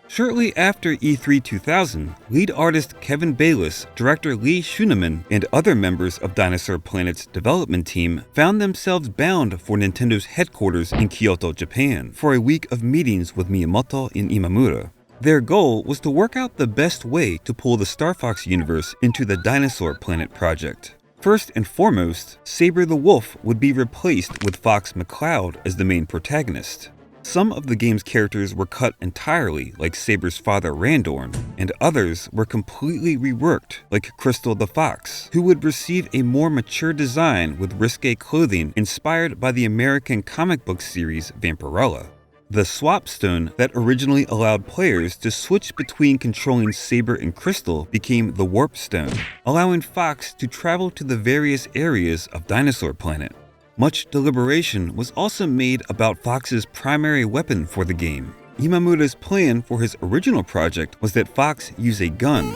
Shortly after E3 2000, lead artist Kevin Bayliss, director Lee Schuneman, and other members of Dinosaur Planet's development team found themselves bound for Nintendo's headquarters in Kyoto, Japan, for a week of meetings with Miyamoto and Imamura. Their goal was to work out the best way to pull the Star Fox universe into the Dinosaur Planet project. First and foremost, Saber the Wolf would be replaced with Fox McCloud as the main protagonist. Some of the game's characters were cut entirely, like Saber's father Randorn, and others were completely reworked, like Crystal the Fox, who would receive a more mature design with risque clothing inspired by the American comic book series Vampirella. The Swap Stone that originally allowed players to switch between controlling Saber and Crystal became the Warp Stone, allowing Fox to travel to the various areas of Dinosaur Planet. Much deliberation was also made about Fox's primary weapon for the game. Imamura's plan for his original project was that Fox use a gun,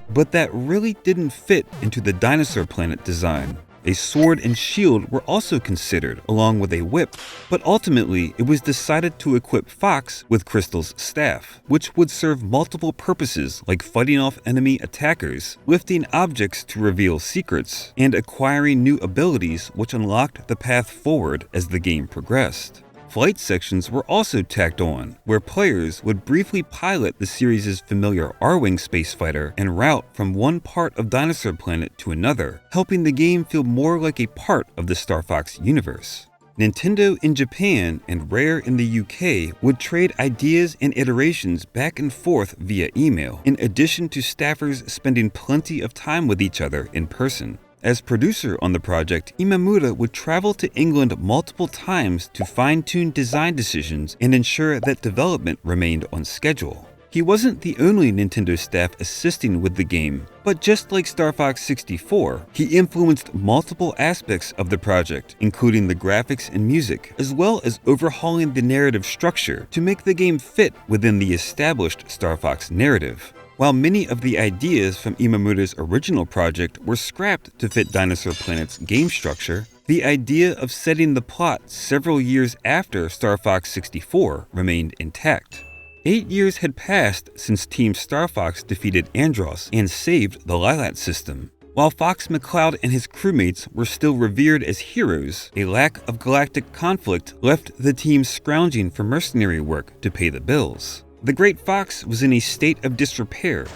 but that really didn't fit into the Dinosaur Planet design. A sword and shield were also considered, along with a whip, but ultimately it was decided to equip Fox with Crystal's staff, which would serve multiple purposes like fighting off enemy attackers, lifting objects to reveal secrets, and acquiring new abilities which unlocked the path forward as the game progressed. Flight sections were also tacked on, where players would briefly pilot the series' familiar Arwing spacefighter en route from one part of Dinosaur Planet to another, helping the game feel more like a part of the Star Fox universe. Nintendo in Japan and Rare in the UK would trade ideas and iterations back and forth via email, in addition to staffers spending plenty of time with each other in person. As producer on the project, Imamura would travel to England multiple times to fine-tune design decisions and ensure that development remained on schedule. He wasn't the only Nintendo staff assisting with the game, but just like Star Fox 64, he influenced multiple aspects of the project, including the graphics and music, as well as overhauling the narrative structure to make the game fit within the established Star Fox narrative. While many of the ideas from Imamura's original project were scrapped to fit Dinosaur Planet's game structure, the idea of setting the plot several years after Star Fox 64 remained intact. 8 years had passed since Team Star Fox defeated Andros and saved the Lilat system. While Fox McCloud and his crewmates were still revered as heroes, a lack of galactic conflict left the team scrounging for mercenary work to pay the bills. The Great Fox was in a state of disrepair,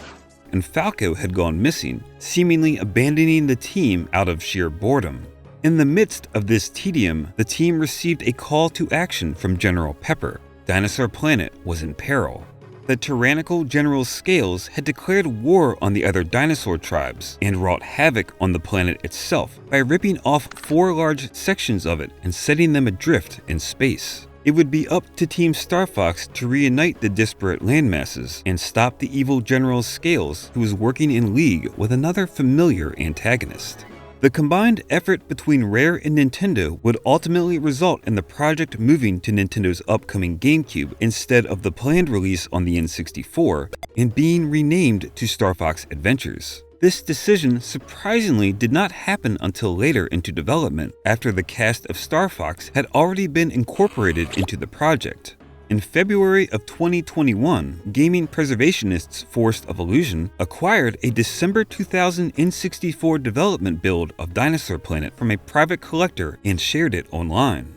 and Falco had gone missing, seemingly abandoning the team out of sheer boredom. In the midst of this tedium, the team received a call to action from General Pepper. Dinosaur Planet was in peril. The tyrannical General Scales had declared war on the other dinosaur tribes and wrought havoc on the planet itself by ripping off 4 large sections of it and setting them adrift in space. It would be up to Team Star Fox to reunite the disparate landmasses and stop the evil General Scales, who was working in league with another familiar antagonist. The combined effort between Rare and Nintendo would ultimately result in the project moving to Nintendo's upcoming GameCube instead of the planned release on the N64 and being renamed to Star Fox Adventures. This decision surprisingly did not happen until later into development, after the cast of Star Fox had already been incorporated into the project. In February of 2021, gaming preservationists Forest of Illusion acquired a December 2000 N64 development build of Dinosaur Planet from a private collector and shared it online.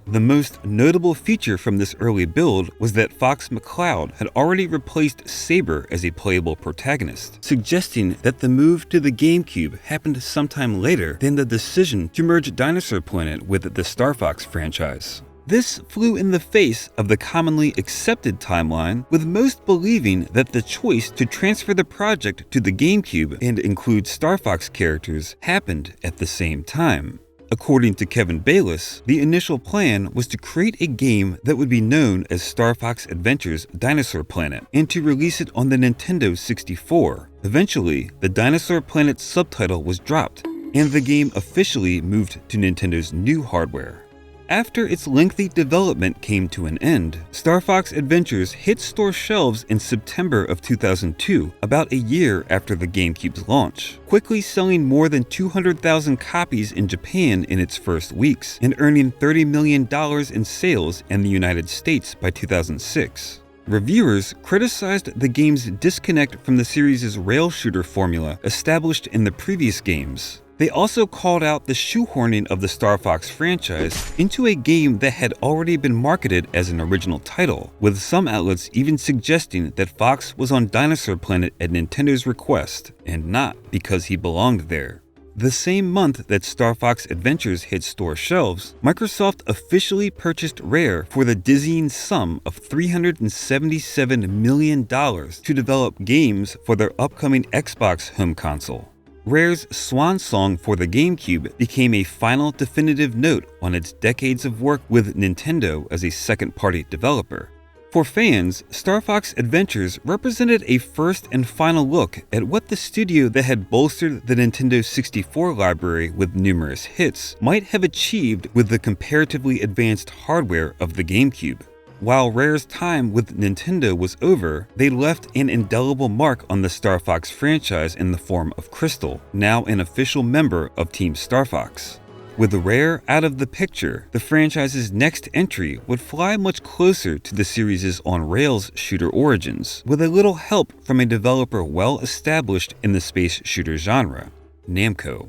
The most notable feature from this early build was that Fox McCloud had already replaced Saber as a playable protagonist, suggesting that the move to the GameCube happened sometime later than the decision to merge Dinosaur Planet with the Star Fox franchise. This flew in the face of the commonly accepted timeline, with most believing that the choice to transfer the project to the GameCube and include Star Fox characters happened at the same time. According to Kevin Bayliss, the initial plan was to create a game that would be known as Star Fox Adventures Dinosaur Planet and to release it on the Nintendo 64. Eventually, the Dinosaur Planet subtitle was dropped, and the game officially moved to Nintendo's new hardware. After its lengthy development came to an end, Star Fox Adventures hit store shelves in September of 2002, about a year after the GameCube's launch, quickly selling more than 200,000 copies in Japan in its first weeks, and earning $30 million in sales in the United States by 2006. Reviewers criticized the game's disconnect from the series' rail shooter formula established in the previous games. They also called out the shoehorning of the Star Fox franchise into a game that had already been marketed as an original title, with some outlets even suggesting that Fox was on Dinosaur Planet at Nintendo's request, and not because he belonged there. The same month that Star Fox Adventures hit store shelves, Microsoft officially purchased Rare for the dizzying sum of $377 million to develop games for their upcoming Xbox home console. Rare's swan song for the GameCube became a final definitive note on its decades of work with Nintendo as a second-party developer. For fans, Star Fox Adventures represented a first and final look at what the studio that had bolstered the Nintendo 64 library with numerous hits might have achieved with the comparatively advanced hardware of the GameCube. While Rare's time with Nintendo was over, they left an indelible mark on the Star Fox franchise in the form of Crystal, now an official member of Team Star Fox. With Rare out of the picture, the franchise's next entry would fly much closer to the series' on-rails shooter origins, with a little help from a developer well established in the space shooter genre, Namco.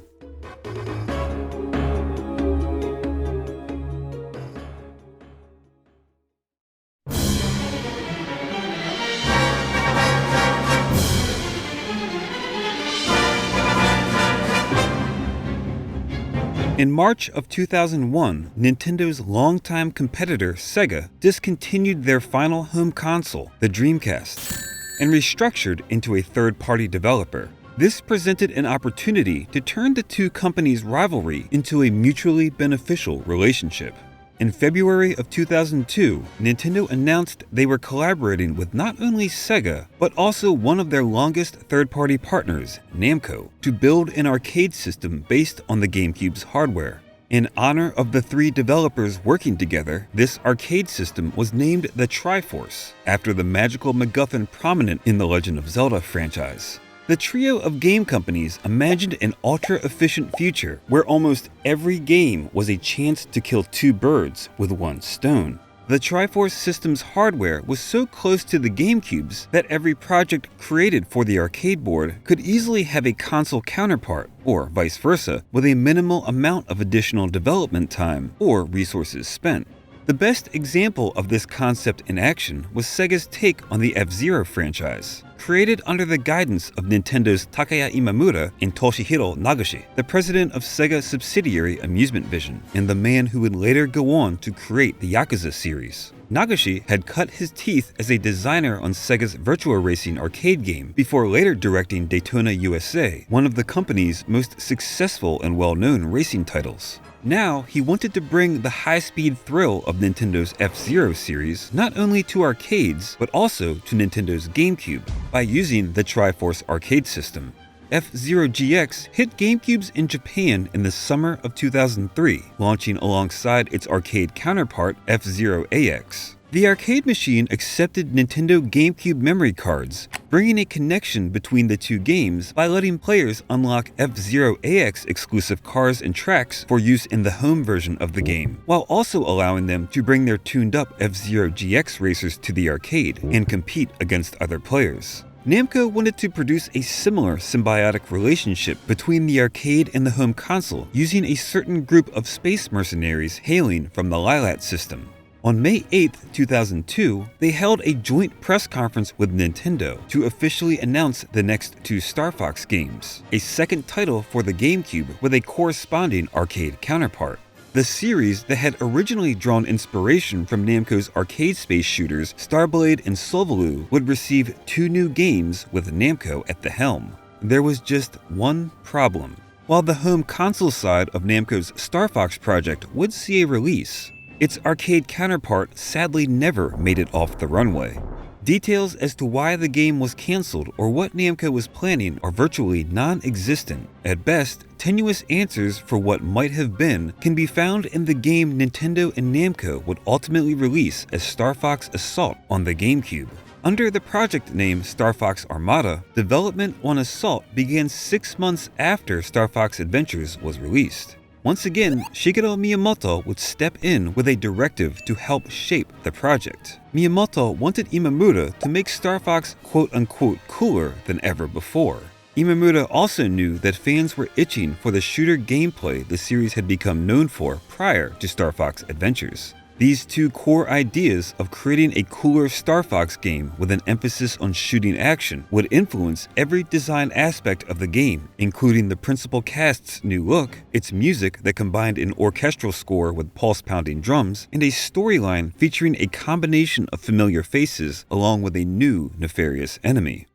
In March of 2001, Nintendo's longtime competitor Sega discontinued their final home console, the Dreamcast, and restructured into a third-party developer. This presented an opportunity to turn the two companies' rivalry into a mutually beneficial relationship. In February of 2002, Nintendo announced they were collaborating with not only Sega, but also one of their longest third-party partners, Namco, to build an arcade system based on the GameCube's hardware. In honor of the three developers working together, this arcade system was named the Triforce, after the magical MacGuffin prominent in the Legend of Zelda franchise. The trio of game companies imagined an ultra-efficient future where almost every game was a chance to kill two birds with one stone. The Triforce system's hardware was so close to the GameCube's that every project created for the arcade board could easily have a console counterpart, or vice versa, with a minimal amount of additional development time or resources spent. The best example of this concept in action was Sega's take on the F-Zero franchise. Created under the guidance of Nintendo's Takaya Imamura and Toshihiro Nagashi, the president of Sega subsidiary Amusement Vision, and the man who would later go on to create the Yakuza series. Nagashi had cut his teeth as a designer on Sega's Virtua Racing arcade game before later directing Daytona USA, one of the company's most successful and well-known racing titles. Now, he wanted to bring the high-speed thrill of Nintendo's F-Zero series not only to arcades, but also to Nintendo's GameCube by using the Triforce arcade system. F-Zero GX hit GameCubes in Japan in the summer of 2003, launching alongside its arcade counterpart F-Zero AX. The arcade machine accepted Nintendo GameCube memory cards, bringing a connection between the two games by letting players unlock F-Zero AX exclusive cars and tracks for use in the home version of the game, while also allowing them to bring their tuned-up F-Zero GX racers to the arcade and compete against other players. Namco wanted to produce a similar symbiotic relationship between the arcade and the home console using a certain group of space mercenaries hailing from the Lilat system. On May 8, 2002, they held a joint press conference with Nintendo to officially announce the next two Star Fox games, a second title for the GameCube with a corresponding arcade counterpart. The series that had originally drawn inspiration from Namco's arcade space shooters Starblade and Solvaloo would receive two new games with Namco at the helm. There was just one problem. While the home console side of Namco's Star Fox project would see a release, its arcade counterpart sadly never made it off the runway. Details as to why the game was cancelled or what Namco was planning are virtually non-existent. At best, tenuous answers for what might have been can be found in the game Nintendo and Namco would ultimately release as Star Fox Assault on the GameCube. Under the project name Star Fox Armada, development on Assault began 6 months after Star Fox Adventures was released. Once again, Shigeru Miyamoto would step in with a directive to help shape the project. Miyamoto wanted Imamura to make Star Fox quote-unquote cooler than ever before. Imamura also knew that fans were itching for the shooter gameplay the series had become known for prior to Star Fox Adventures. These two core ideas of creating a cooler Star Fox game with an emphasis on shooting action would influence every design aspect of the game, including the principal cast's new look, its music that combined an orchestral score with pulse-pounding drums, and a storyline featuring a combination of familiar faces along with a new nefarious enemy.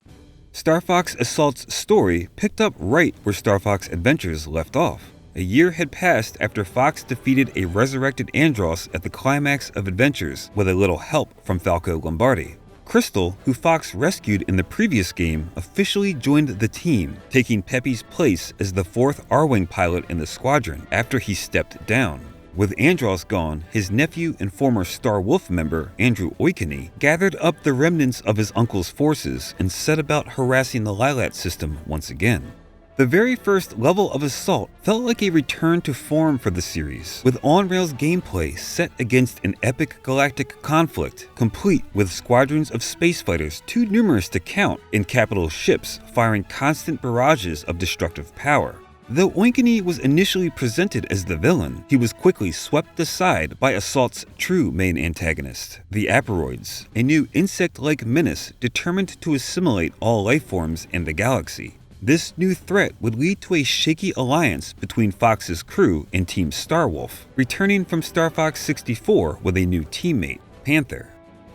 Star Fox Assault's story picked up right where Star Fox Adventures left off. A year had passed after Fox defeated a resurrected Andross at the climax of Adventures with a little help from Falco Lombardi. Crystal, who Fox rescued in the previous game, officially joined the team, taking Pepe's place as the 4th Arwing pilot in the squadron after he stepped down. With Andross gone, his nephew and former Star Wolf member, Andrew Oikini, gathered up the remnants of his uncle's forces and set about harassing the Lilat system once again. The very first level of Assault felt like a return to form for the series, with on-rails gameplay set against an epic galactic conflict, complete with squadrons of space fighters too numerous to count and capital ships firing constant barrages of destructive power. Though Oikini was initially presented as the villain, he was quickly swept aside by Assault's true main antagonist, the Aperoids, a new insect-like menace determined to assimilate all lifeforms in the galaxy. This new threat would lead to a shaky alliance between Fox's crew and Team Starwolf, returning from Star Fox 64 with a new teammate, Panther.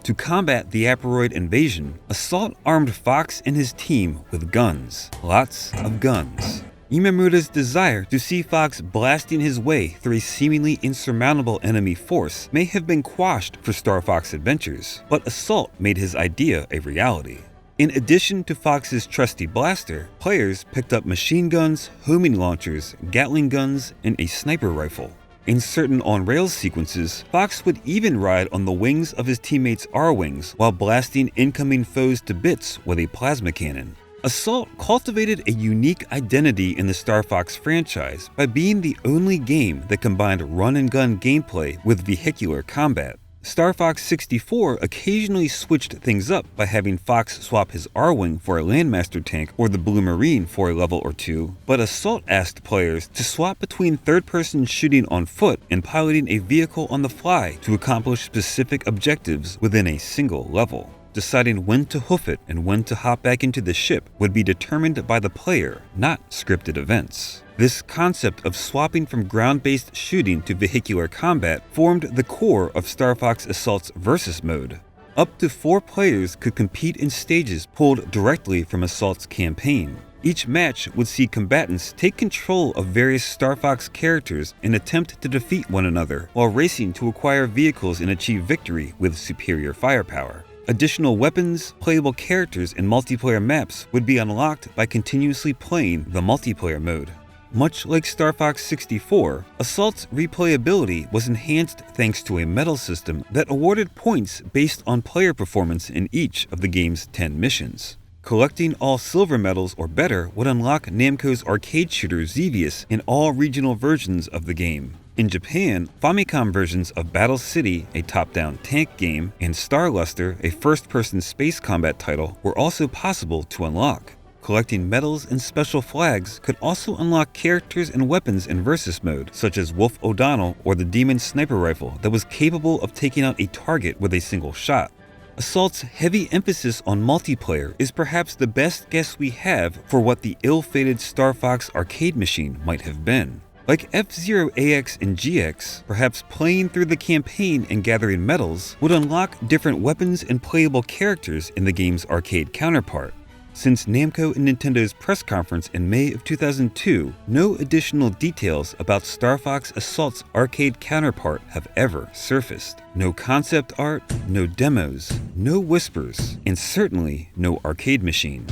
To combat the Aperoid invasion, Assault armed Fox and his team with guns. Lots of guns. Imamura's desire to see Fox blasting his way through a seemingly insurmountable enemy force may have been quashed for Star Fox Adventures, but Assault made his idea a reality. In addition to Fox's trusty blaster, players picked up machine guns, homing launchers, Gatling guns, and a sniper rifle. In certain on-rails sequences, Fox would even ride on the wings of his teammates' R-Wings while blasting incoming foes to bits with a plasma cannon. Assault cultivated a unique identity in the Star Fox franchise by being the only game that combined run-and-gun gameplay with vehicular combat. Star Fox 64 occasionally switched things up by having Fox swap his R-Wing for a Landmaster tank or the Blue Marine for a level or two, but Assault asked players to swap between third-person shooting on foot and piloting a vehicle on the fly to accomplish specific objectives within a single level. Deciding when to hoof it and when to hop back into the ship would be determined by the player, not scripted events. This concept of swapping from ground-based shooting to vehicular combat formed the core of Star Fox Assault's Versus mode. Up to 4 players could compete in stages pulled directly from Assault's campaign. Each match would see combatants take control of various Star Fox characters and attempt to defeat one another while racing to acquire vehicles and achieve victory with superior firepower. Additional weapons, playable characters, and multiplayer maps would be unlocked by continuously playing the multiplayer mode. Much like Star Fox 64, Assault's replayability was enhanced thanks to a medal system that awarded points based on player performance in each of the game's 10 missions. Collecting all silver medals or better would unlock Namco's arcade shooter Xevious in all regional versions of the game. In Japan, Famicom versions of Battle City, a top-down tank game, and Starluster, a first-person space combat title, were also possible to unlock. Collecting medals and special flags could also unlock characters and weapons in Versus mode, such as Wolf O'Donnell or the Demon Sniper Rifle that was capable of taking out a target with a single shot. Assault's heavy emphasis on multiplayer is perhaps the best guess we have for what the ill-fated Star Fox arcade machine might have been. Like F-Zero AX and GX, perhaps playing through the campaign and gathering medals would unlock different weapons and playable characters in the game's arcade counterpart. Since Namco and Nintendo's press conference in May of 2002, no additional details about Star Fox Assault's arcade counterpart have ever surfaced. No concept art, no demos, no whispers, and certainly no arcade machine.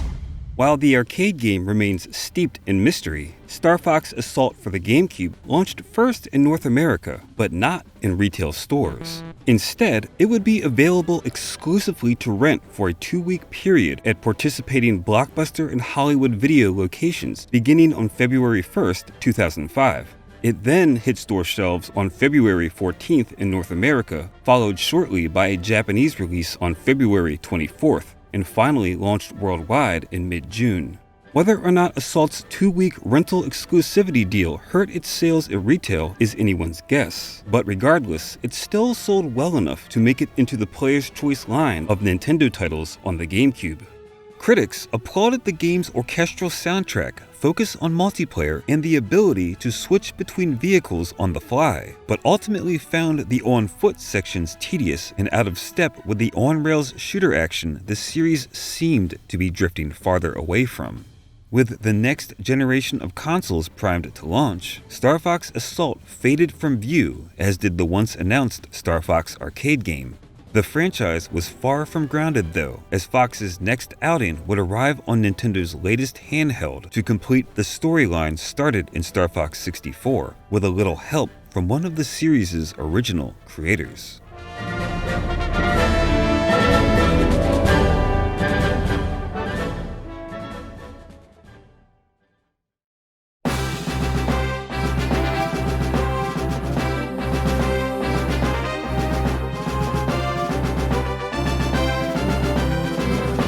While the arcade game remains steeped in mystery, Star Fox Assault for the GameCube launched first in North America, but not in retail stores. Instead, it would be available exclusively to rent for a 2-week period at participating Blockbuster and Hollywood Video locations beginning on February 1st, 2005. It then hit store shelves on February 14th in North America, followed shortly by a Japanese release on February 24th. And finally launched worldwide in mid-June. Whether or not Assault's 2-week rental exclusivity deal hurt its sales at retail is anyone's guess, but regardless, it still sold well enough to make it into the Player's Choice line of Nintendo titles on the GameCube. Critics applauded the game's orchestral soundtrack, focus on multiplayer, and the ability to switch between vehicles on the fly, but ultimately found the on-foot sections tedious and out of step with the on-rails shooter action the series seemed to be drifting farther away from. With the next generation of consoles primed to launch, Star Fox Assault faded from view, as did the once-announced Star Fox arcade game. The franchise was far from grounded though, as Fox's next outing would arrive on Nintendo's latest handheld to complete the storyline started in Star Fox 64, with a little help from one of the series' original creators.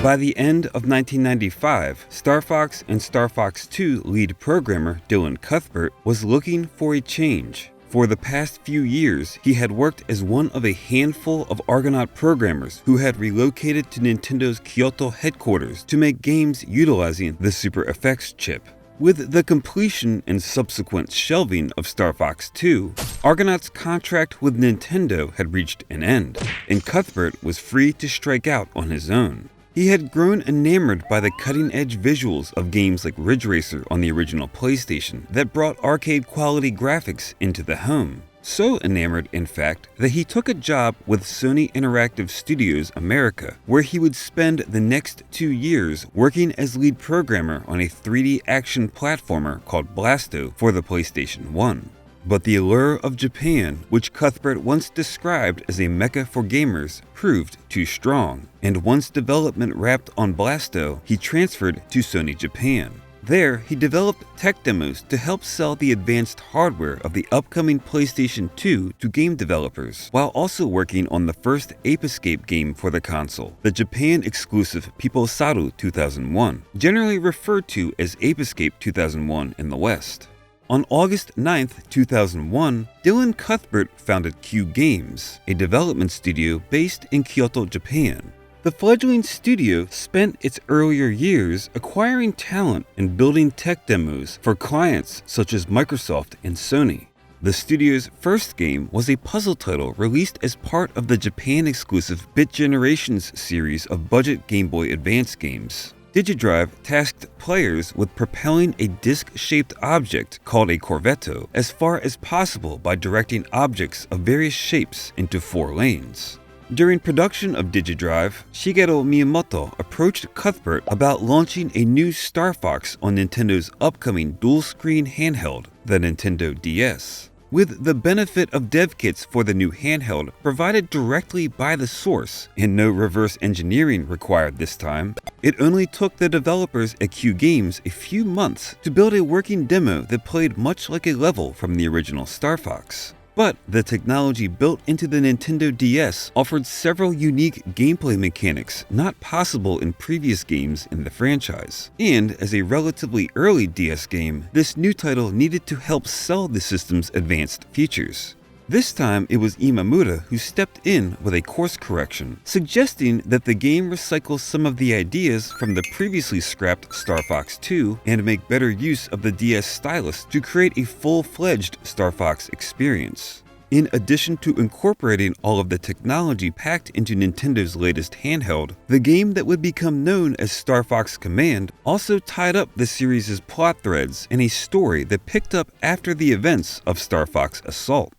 By the end of 1995, Star Fox and Star Fox 2 lead programmer Dylan Cuthbert was looking for a change. For the past few years, he had worked as one of a handful of Argonaut programmers who had relocated to Nintendo's Kyoto headquarters to make games utilizing the Super FX chip. With the completion and subsequent shelving of Star Fox 2, Argonaut's contract with Nintendo had reached an end, and Cuthbert was free to strike out on his own. He had grown enamored by the cutting-edge visuals of games like Ridge Racer on the original PlayStation that brought arcade-quality graphics into the home. So enamored, in fact, that he took a job with Sony Interactive Studios America, where he would spend the next 2 years working as lead programmer on a 3D action platformer called Blasto for the PlayStation 1. But the allure of Japan, which Cuthbert once described as a mecca for gamers, proved too strong, and once development wrapped on Blasto, he transferred to Sony Japan. There, he developed tech demos to help sell the advanced hardware of the upcoming PlayStation 2 to game developers, while also working on the first Ape Escape game for the console, the Japan-exclusive Piposaru 2001, generally referred to as Ape Escape 2001 in the West. On August 9, 2001, Dylan Cuthbert founded Q Games, a development studio based in Kyoto, Japan. The fledgling studio spent its earlier years acquiring talent and building tech demos for clients such as Microsoft and Sony. The studio's first game was a puzzle title released as part of the Japan-exclusive Bit Generations series of budget Game Boy Advance games. Digidrive tasked players with propelling a disc-shaped object called a corvetto as far as possible by directing objects of various shapes into 4 lanes. During production of Digidrive, Shigeru Miyamoto approached Cuthbert about launching a new Star Fox on Nintendo's upcoming dual-screen handheld, the Nintendo DS. With the benefit of dev kits for the new handheld provided directly by the source, and no reverse engineering required this time, it only took the developers at Q Games a few months to build a working demo that played much like a level from the original Star Fox. But the technology built into the Nintendo DS offered several unique gameplay mechanics not possible in previous games in the franchise. And as a relatively early DS game, this new title needed to help sell the system's advanced features. This time it was Imamura who stepped in with a course correction, suggesting that the game recycle some of the ideas from the previously scrapped Star Fox 2 and make better use of the DS stylus to create a full-fledged Star Fox experience. In addition to incorporating all of the technology packed into Nintendo's latest handheld, the game that would become known as Star Fox Command also tied up the series' plot threads in a story that picked up after the events of Star Fox Assault.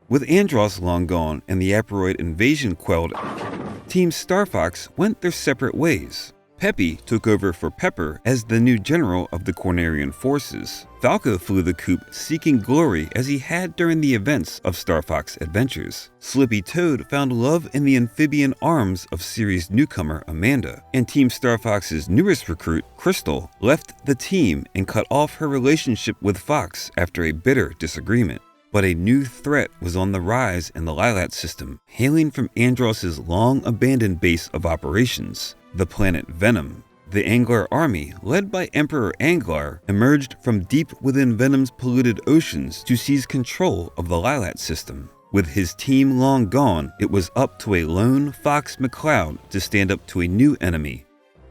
With Andros long gone and the Aperoid invasion quelled, Team Star Fox went their separate ways. Peppy took over for Pepper as the new general of the Cornerian forces. Falco flew the coop seeking glory as he had during the events of Star Fox Adventures. Slippy Toad found love in the amphibian arms of series newcomer Amanda. And Team Star Fox's newest recruit, Crystal, left the team and cut off her relationship with Fox after a bitter disagreement. But a new threat was on the rise in the Lylat system, hailing from Andros' long-abandoned base of operations, the planet Venom. The Anglar army, led by Emperor Anglar, emerged from deep within Venom's polluted oceans to seize control of the Lylat system. With his team long gone, it was up to a lone Fox McCloud to stand up to a new enemy.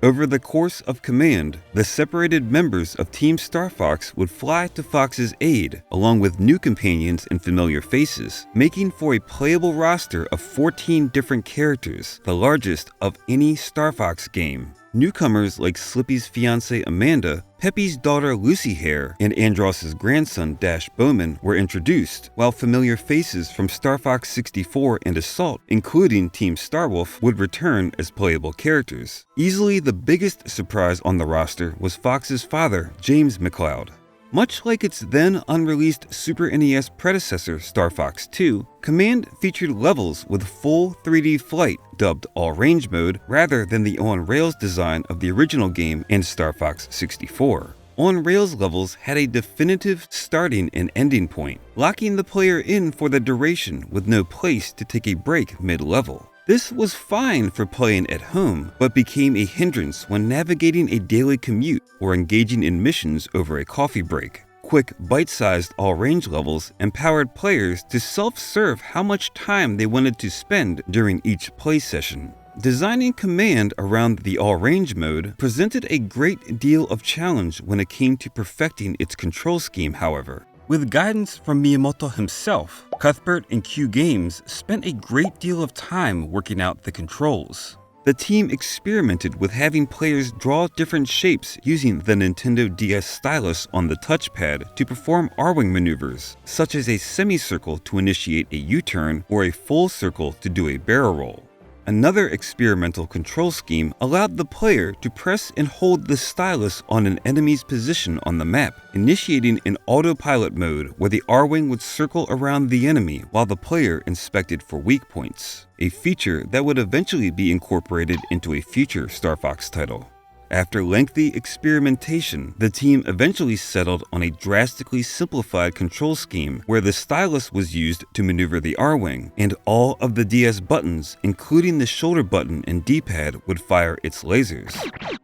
Over the course of Command, the separated members of Team Star Fox would fly to Fox's aid, along with new companions and familiar faces, making for a playable roster of 14 different characters, the largest of any Star Fox game. Newcomers like Slippy's fiancée Amanda, Peppy's daughter Lucy Hare, and Andros' grandson Dash Bowman were introduced, while familiar faces from Star Fox 64 and Assault, including Team Starwolf, would return as playable characters. Easily the biggest surprise on the roster was Fox's father, James McCloud. Much like its then unreleased Super NES predecessor Star Fox 2, Command featured levels with full 3D flight dubbed All Range Mode rather than the on-rails design of the original game and Star Fox 64. On-rails levels had a definitive starting and ending point, locking the player in for the duration with no place to take a break mid-level. This was fine for playing at home, but became a hindrance when navigating a daily commute or engaging in missions over a coffee break. Quick, bite-sized all-range levels empowered players to self-serve how much time they wanted to spend during each play session. Designing Command around the all-range mode presented a great deal of challenge when it came to perfecting its control scheme, however. With guidance from Miyamoto himself, Cuthbert and Q Games spent a great deal of time working out the controls. The team experimented with having players draw different shapes using the Nintendo DS stylus on the touchpad to perform Arwing maneuvers, such as a semicircle to initiate a U-turn or a full circle to do a barrel roll. Another experimental control scheme allowed the player to press and hold the stylus on an enemy's position on the map, initiating an autopilot mode where the Arwing would circle around the enemy while the player inspected for weak points, a feature that would eventually be incorporated into a future Star Fox title. After lengthy experimentation, the team eventually settled on a drastically simplified control scheme where the stylus was used to maneuver the Arwing, and all of the DS buttons, including the shoulder button and D-pad, would fire its lasers.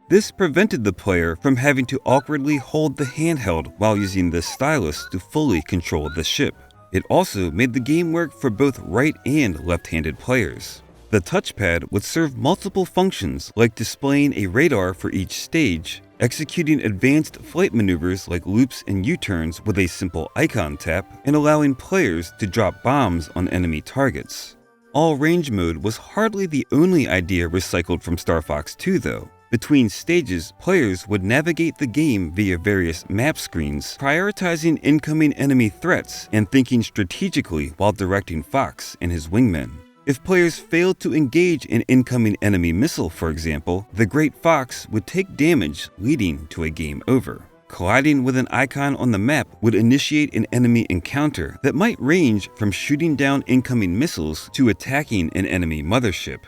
This prevented the player from having to awkwardly hold the handheld while using the stylus to fully control the ship. It also made the game work for both right and left-handed players. The touchpad would serve multiple functions like displaying a radar for each stage, executing advanced flight maneuvers like loops and U-turns with a simple icon tap, and allowing players to drop bombs on enemy targets. All-range mode was hardly the only idea recycled from Star Fox 2 though. Between stages, players would navigate the game via various map screens, prioritizing incoming enemy threats and thinking strategically while directing Fox and his wingmen. If players failed to engage an incoming enemy missile, for example, the Great Fox would take damage, leading to a game over. Colliding with an icon on the map would initiate an enemy encounter that might range from shooting down incoming missiles to attacking an enemy mothership.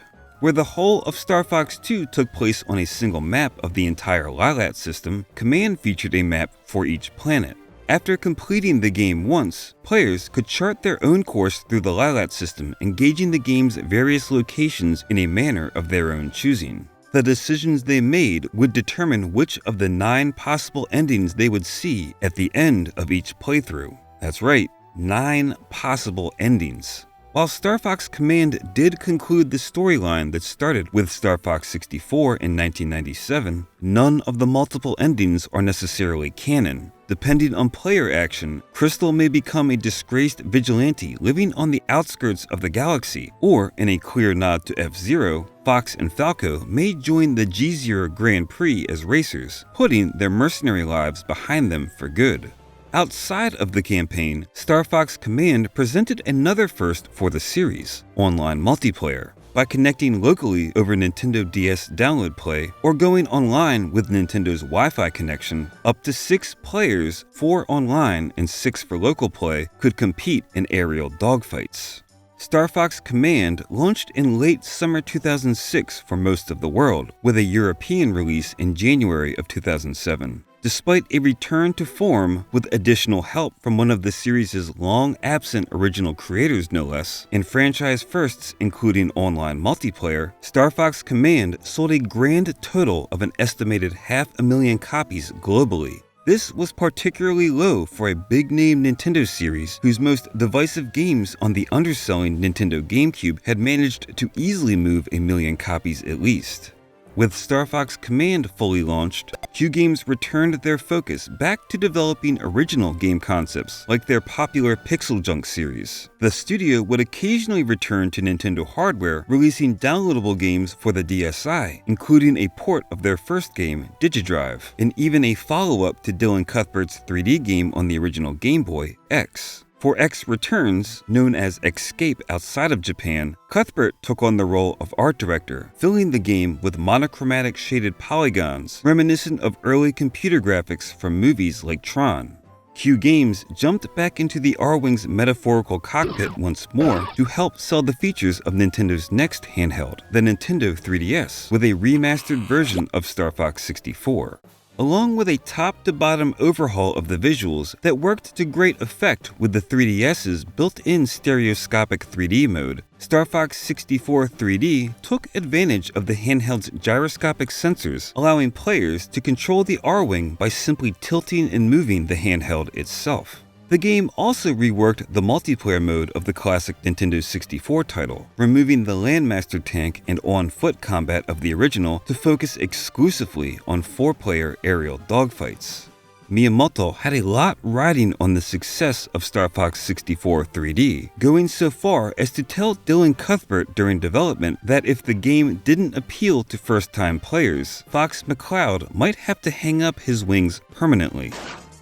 Where the whole of Star Fox 2 took place on a single map of the entire Lylat system, Command featured a map for each planet. After completing the game once, players could chart their own course through the Lylat system, engaging the game's various locations in a manner of their own choosing. The decisions they made would determine which of the 9 possible endings they would see at the end of each playthrough. That's right, 9 possible endings. While Star Fox Command did conclude the storyline that started with Star Fox 64 in 1997, none of the multiple endings are necessarily canon. Depending on player action, Crystal may become a disgraced vigilante living on the outskirts of the galaxy, or in a clear nod to F-Zero, Fox and Falco may join the G-Zero Grand Prix as racers, putting their mercenary lives behind them for good. Outside of the campaign, Starfox Command presented another first for the series, online multiplayer. By connecting locally over Nintendo DS download play or going online with Nintendo's Wi-Fi connection, up to 6 players, 4 online and 6 for local play, could compete in aerial dogfights. Starfox Command launched in late summer 2006 for most of the world, with a European release in January of 2007. Despite a return to form with additional help from one of the series' long-absent original creators no less, and franchise firsts including online multiplayer, Starfox Command sold a grand total of an estimated 500,000 copies globally. This was particularly low for a big-name Nintendo series whose most divisive games on the underselling Nintendo GameCube had managed to easily move 1 million copies at least. With Starfox Command fully launched, Q Games returned their focus back to developing original game concepts like their popular Pixel Junk series. The studio would occasionally return to Nintendo hardware, releasing downloadable games for the DSi, including a port of their first game, Digidrive, and even a follow-up to Dylan Cuthbert's 3D game on the original Game Boy, X. For X Returns, known as Escape outside of Japan, Cuthbert took on the role of art director, filling the game with monochromatic shaded polygons, reminiscent of early computer graphics from movies like Tron. Q Games jumped back into the R-Wing's metaphorical cockpit once more to help sell the features of Nintendo's next handheld, the Nintendo 3DS, with a remastered version of Star Fox 64. Along with a top-to-bottom overhaul of the visuals that worked to great effect with the 3DS's built-in stereoscopic 3D mode, Star Fox 64 3D took advantage of the handheld's gyroscopic sensors, allowing players to control the R-Wing by simply tilting and moving the handheld itself. The game also reworked the multiplayer mode of the classic Nintendo 64 title, removing the Landmaster tank and on-foot combat of the original to focus exclusively on 4-player aerial dogfights. Miyamoto had a lot riding on the success of Star Fox 64 3D, going so far as to tell Dylan Cuthbert during development that if the game didn't appeal to first-time players, Fox McCloud might have to hang up his wings permanently.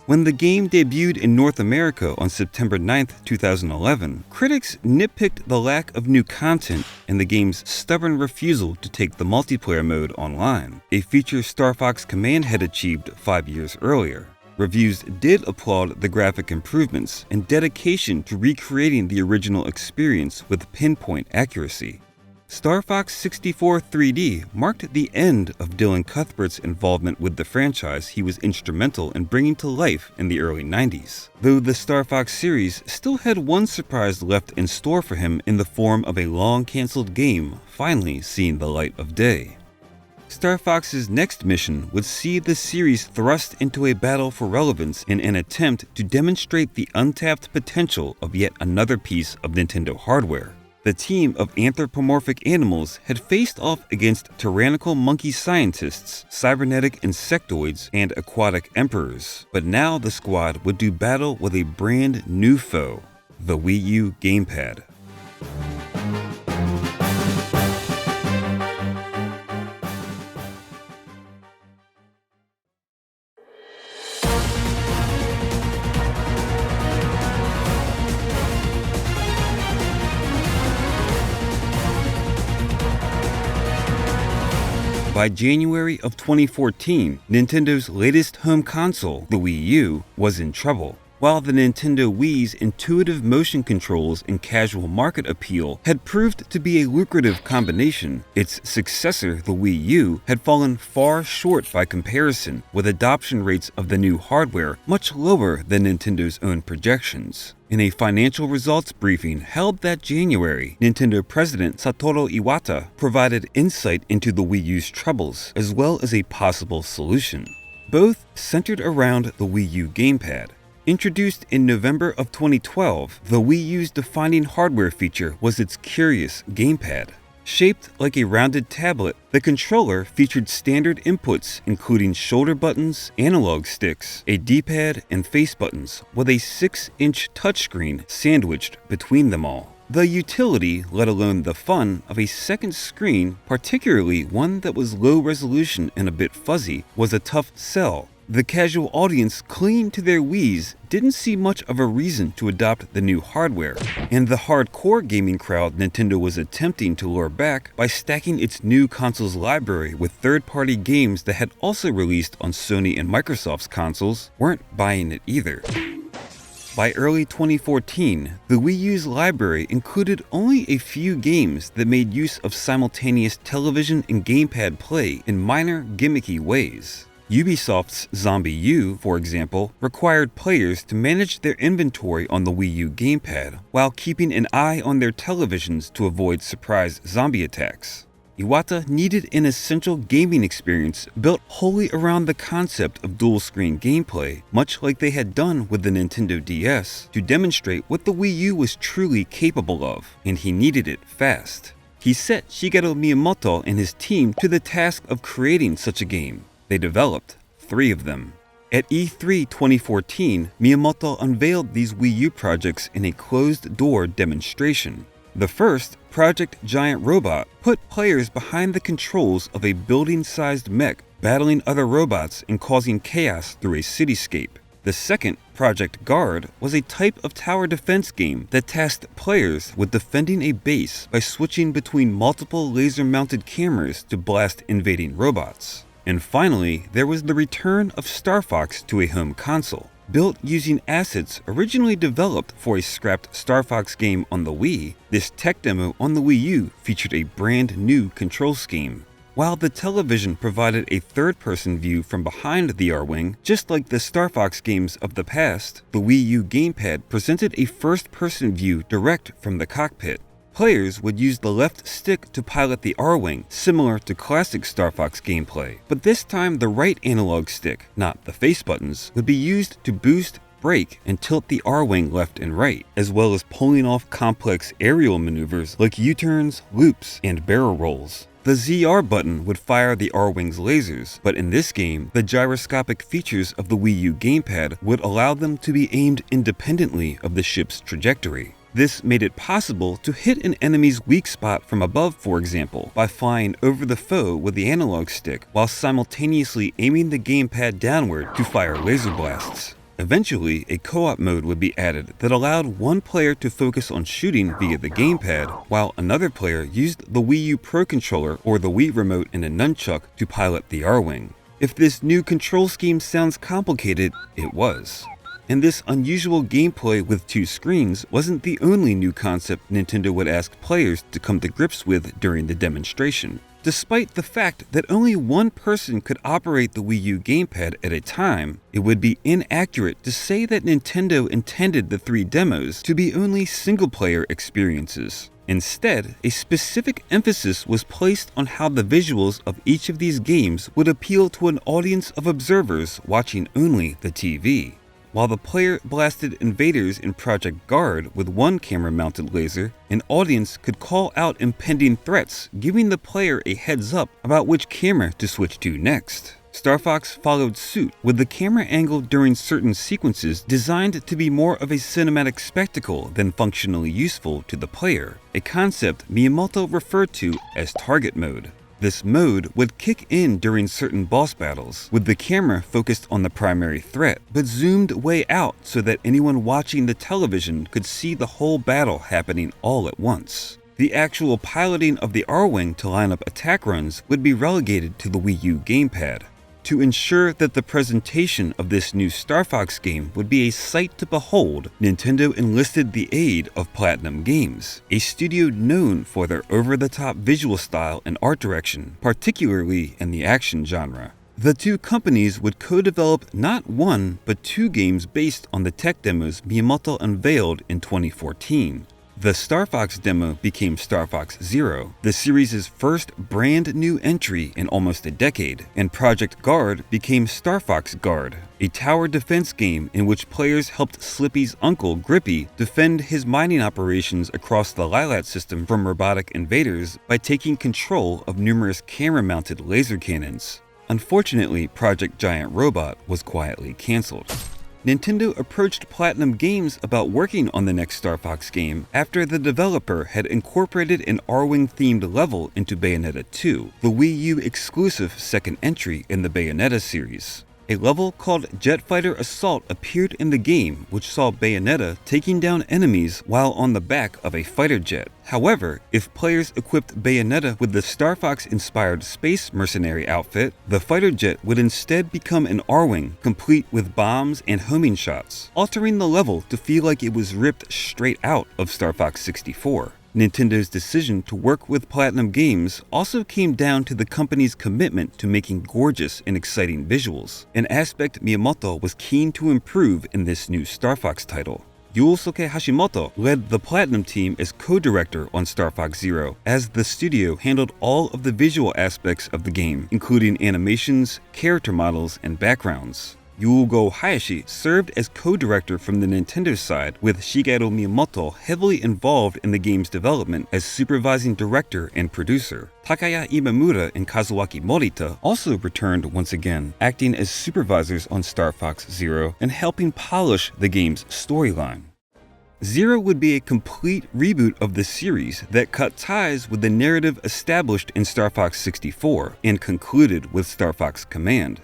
When the game debuted in North America on September 9, 2011, critics nitpicked the lack of new content and the game's stubborn refusal to take the multiplayer mode online, a feature Star Fox Command had achieved 5 years earlier. Reviews did applaud the graphic improvements and dedication to recreating the original experience with pinpoint accuracy. Star Fox 64 3D marked the end of Dylan Cuthbert's involvement with the franchise he was instrumental in bringing to life in the early 90s, though the Star Fox series still had one surprise left in store for him in the form of a long-cancelled game finally seeing the light of day. Star Fox's next mission would see the series thrust into a battle for relevance in an attempt to demonstrate the untapped potential of yet another piece of Nintendo hardware. The team of anthropomorphic animals had faced off against tyrannical monkey scientists, cybernetic insectoids, and aquatic emperors, but now the squad would do battle with a brand new foe, the Wii U gamepad. By January of 2014, Nintendo's latest home console, the Wii U, was in trouble. While the Nintendo Wii's intuitive motion controls and casual market appeal had proved to be a lucrative combination, its successor, the Wii U, had fallen far short by comparison, with adoption rates of the new hardware much lower than Nintendo's own projections. In a financial results briefing held that January, Nintendo President Satoru Iwata provided insight into the Wii U's troubles, as well as a possible solution. Both centered around the Wii U gamepad. Introduced in November of 2012, the Wii U's defining hardware feature was its curious gamepad. Shaped like a rounded tablet, the controller featured standard inputs including shoulder buttons, analog sticks, a D-pad, and face buttons, with a 6-inch touchscreen sandwiched between them all. The utility, let alone the fun, of a second screen, particularly one that was low resolution and a bit fuzzy, was a tough sell. The casual audience clinging to their Wiis didn't see much of a reason to adopt the new hardware, and the hardcore gaming crowd Nintendo was attempting to lure back by stacking its new console's library with third-party games that had also released on Sony and Microsoft's consoles weren't buying it either. By early 2014, the Wii U's library included only a few games that made use of simultaneous television and gamepad play in minor, gimmicky ways. Ubisoft's Zombie U, for example, required players to manage their inventory on the Wii U gamepad while keeping an eye on their televisions to avoid surprise zombie attacks. Iwata needed an essential gaming experience built wholly around the concept of dual-screen gameplay, much like they had done with the Nintendo DS, to demonstrate what the Wii U was truly capable of, and he needed it fast. He set Shigeru Miyamoto and his team to the task of creating such a game. They developed 3 of them. At E3 2014, Miyamoto unveiled these Wii U projects in a closed-door demonstration. The first, Project Giant Robot, put players behind the controls of a building-sized mech, battling other robots and causing chaos through a cityscape. The second, Project Guard, was a type of tower defense game that tasked players with defending a base by switching between multiple laser-mounted cameras to blast invading robots. And finally, there was the return of Starfox to a home console. Built using assets originally developed for a scrapped Starfox game on the Wii, this tech demo on the Wii U featured a brand new control scheme. While the television provided a third-person view from behind the R-Wing, just like the Starfox games of the past, the Wii U gamepad presented a first-person view direct from the cockpit. Players would use the left stick to pilot the R-Wing, similar to classic Starfox gameplay, but this time the right analog stick, not the face buttons, would be used to boost, brake, and tilt the R-Wing left and right, as well as pulling off complex aerial maneuvers like U-turns, loops, and barrel rolls. The ZR button would fire the R-Wing's lasers, but in this game, the gyroscopic features of the Wii U gamepad would allow them to be aimed independently of the ship's trajectory. This made it possible to hit an enemy's weak spot from above, for example, by flying over the foe with the analog stick while simultaneously aiming the gamepad downward to fire laser blasts. Eventually, a co-op mode would be added that allowed one player to focus on shooting via the gamepad, while another player used the Wii U Pro Controller or the Wii Remote and a nunchuck to pilot the R-Wing. If this new control scheme sounds complicated, it was. And this unusual gameplay with 2 screens wasn't the only new concept Nintendo would ask players to come to grips with during the demonstration. Despite the fact that only one person could operate the Wii U gamepad at a time, it would be inaccurate to say that Nintendo intended the 3 demos to be only single-player experiences. Instead, a specific emphasis was placed on how the visuals of each of these games would appeal to an audience of observers watching only the TV. While the player blasted invaders in Project Guard with one camera-mounted laser, an audience could call out impending threats, giving the player a heads up about which camera to switch to next. Starfox followed suit, with the camera angle during certain sequences designed to be more of a cinematic spectacle than functionally useful to the player, a concept Miyamoto referred to as target mode. This mode would kick in during certain boss battles, with the camera focused on the primary threat, but zoomed way out so that anyone watching the television could see the whole battle happening all at once. The actual piloting of the R-Wing to line up attack runs would be relegated to the Wii U gamepad. To ensure that the presentation of this new Starfox game would be a sight to behold, Nintendo enlisted the aid of Platinum Games, a studio known for their over-the-top visual style and art direction, particularly in the action genre. The 2 companies would co-develop not 1, but 2 games based on the tech demos Miyamoto unveiled in 2014. The Starfox demo became Starfox Zero, the series' first brand new entry in almost a decade, and Project Guard became Starfox Guard, a tower defense game in which players helped Slippy's uncle, Grippy, defend his mining operations across the Lilat system from robotic invaders by taking control of numerous camera-mounted laser cannons. Unfortunately, Project Giant Robot was quietly cancelled. Nintendo approached Platinum Games about working on the next Star Fox game after the developer had incorporated an Arwing-themed level into Bayonetta 2, the Wii U exclusive second entry in the Bayonetta series. A level called Jet Fighter Assault appeared in the game, which saw Bayonetta taking down enemies while on the back of a fighter jet. However, if players equipped Bayonetta with the Star Fox-inspired Space Mercenary outfit, the fighter jet would instead become an Arwing, complete with bombs and homing shots, altering the level to feel like it was ripped straight out of Star Fox 64. Nintendo's decision to work with Platinum Games also came down to the company's commitment to making gorgeous and exciting visuals, an aspect Miyamoto was keen to improve in this new Star Fox title. Yusuke Hashimoto led the Platinum team as co-director on Star Fox Zero, as the studio handled all of the visual aspects of the game, including animations, character models, and backgrounds. Yugo Hayashi served as co-director from the Nintendo side, with Shigeru Miyamoto heavily involved in the game's development as supervising director and producer. Takaya Imamura and Kazuaki Morita also returned once again, acting as supervisors on Star Fox Zero and helping polish the game's storyline. Zero would be a complete reboot of the series that cut ties with the narrative established in Star Fox 64 and concluded with Star Fox Command.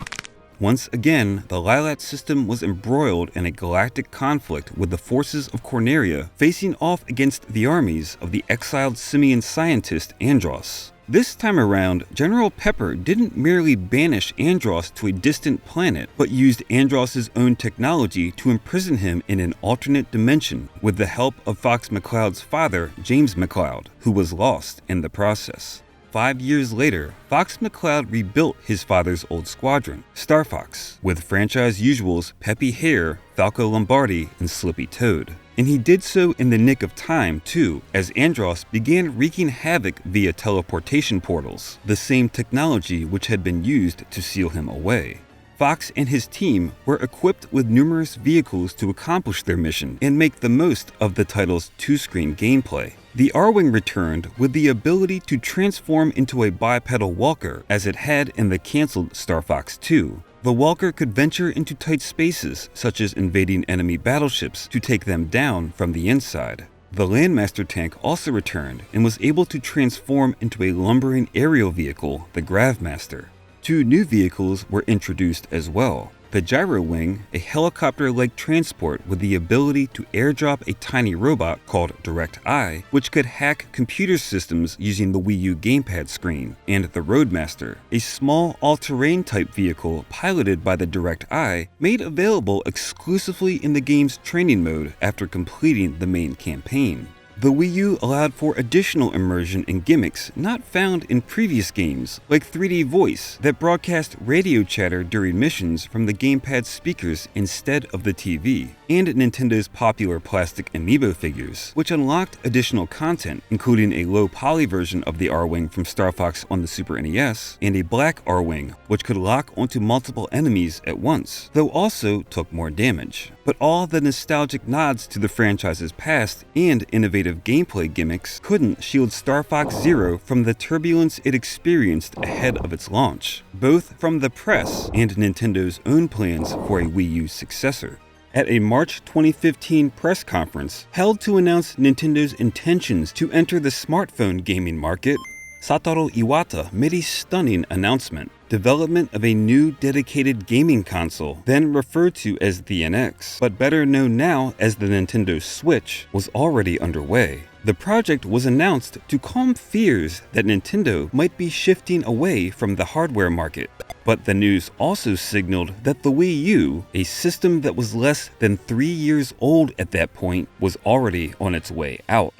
Once again, the Lilat system was embroiled in a galactic conflict with the forces of Corneria facing off against the armies of the exiled simian scientist Andros. This time around, General Pepper didn't merely banish Andros to a distant planet, but used Andros' own technology to imprison him in an alternate dimension with the help of Fox McCloud's father, James McCloud, who was lost in the process. 5 years later, Fox McCloud rebuilt his father's old squadron, Star Fox, with franchise usuals Peppy Hare, Falco Lombardi, and Slippy Toad. And he did so in the nick of time, too, as Andros began wreaking havoc via teleportation portals, the same technology which had been used to seal him away. Fox and his team were equipped with numerous vehicles to accomplish their mission and make the most of the title's two-screen gameplay. The Arwing returned with the ability to transform into a bipedal walker as it had in the cancelled Star Fox 2. The walker could venture into tight spaces, such as invading enemy battleships, to take them down from the inside. The Landmaster tank also returned and was able to transform into a lumbering aerial vehicle, the Gravmaster. 2 new vehicles were introduced as well. The Gyro Wing, a helicopter-like transport with the ability to airdrop a tiny robot called Direct Eye, which could hack computer systems using the Wii U gamepad screen, and the Roadmaster, a small all-terrain type vehicle piloted by the Direct Eye, made available exclusively in the game's training mode after completing the main campaign. The Wii U allowed for additional immersion and gimmicks not found in previous games, like 3D voice that broadcast radio chatter during missions from the gamepad speakers instead of the TV, and Nintendo's popular plastic amiibo figures, which unlocked additional content, including a low-poly version of the Arwing from Star Fox on the Super NES, and a black Arwing, which could lock onto multiple enemies at once, though also took more damage. But all the nostalgic nods to the franchise's past and innovative gameplay gimmicks couldn't shield Star Fox Zero from the turbulence it experienced ahead of its launch, both from the press and Nintendo's own plans for a Wii U successor. At a March 2015 press conference held to announce Nintendo's intentions to enter the smartphone gaming market, Satoru Iwata made a stunning announcement. Development of a new dedicated gaming console, then referred to as the NX, but better known now as the Nintendo Switch, was already underway. The project was announced to calm fears that Nintendo might be shifting away from the hardware market. But the news also signaled that the Wii U, a system that was less than 3 years old at that point, was already on its way out.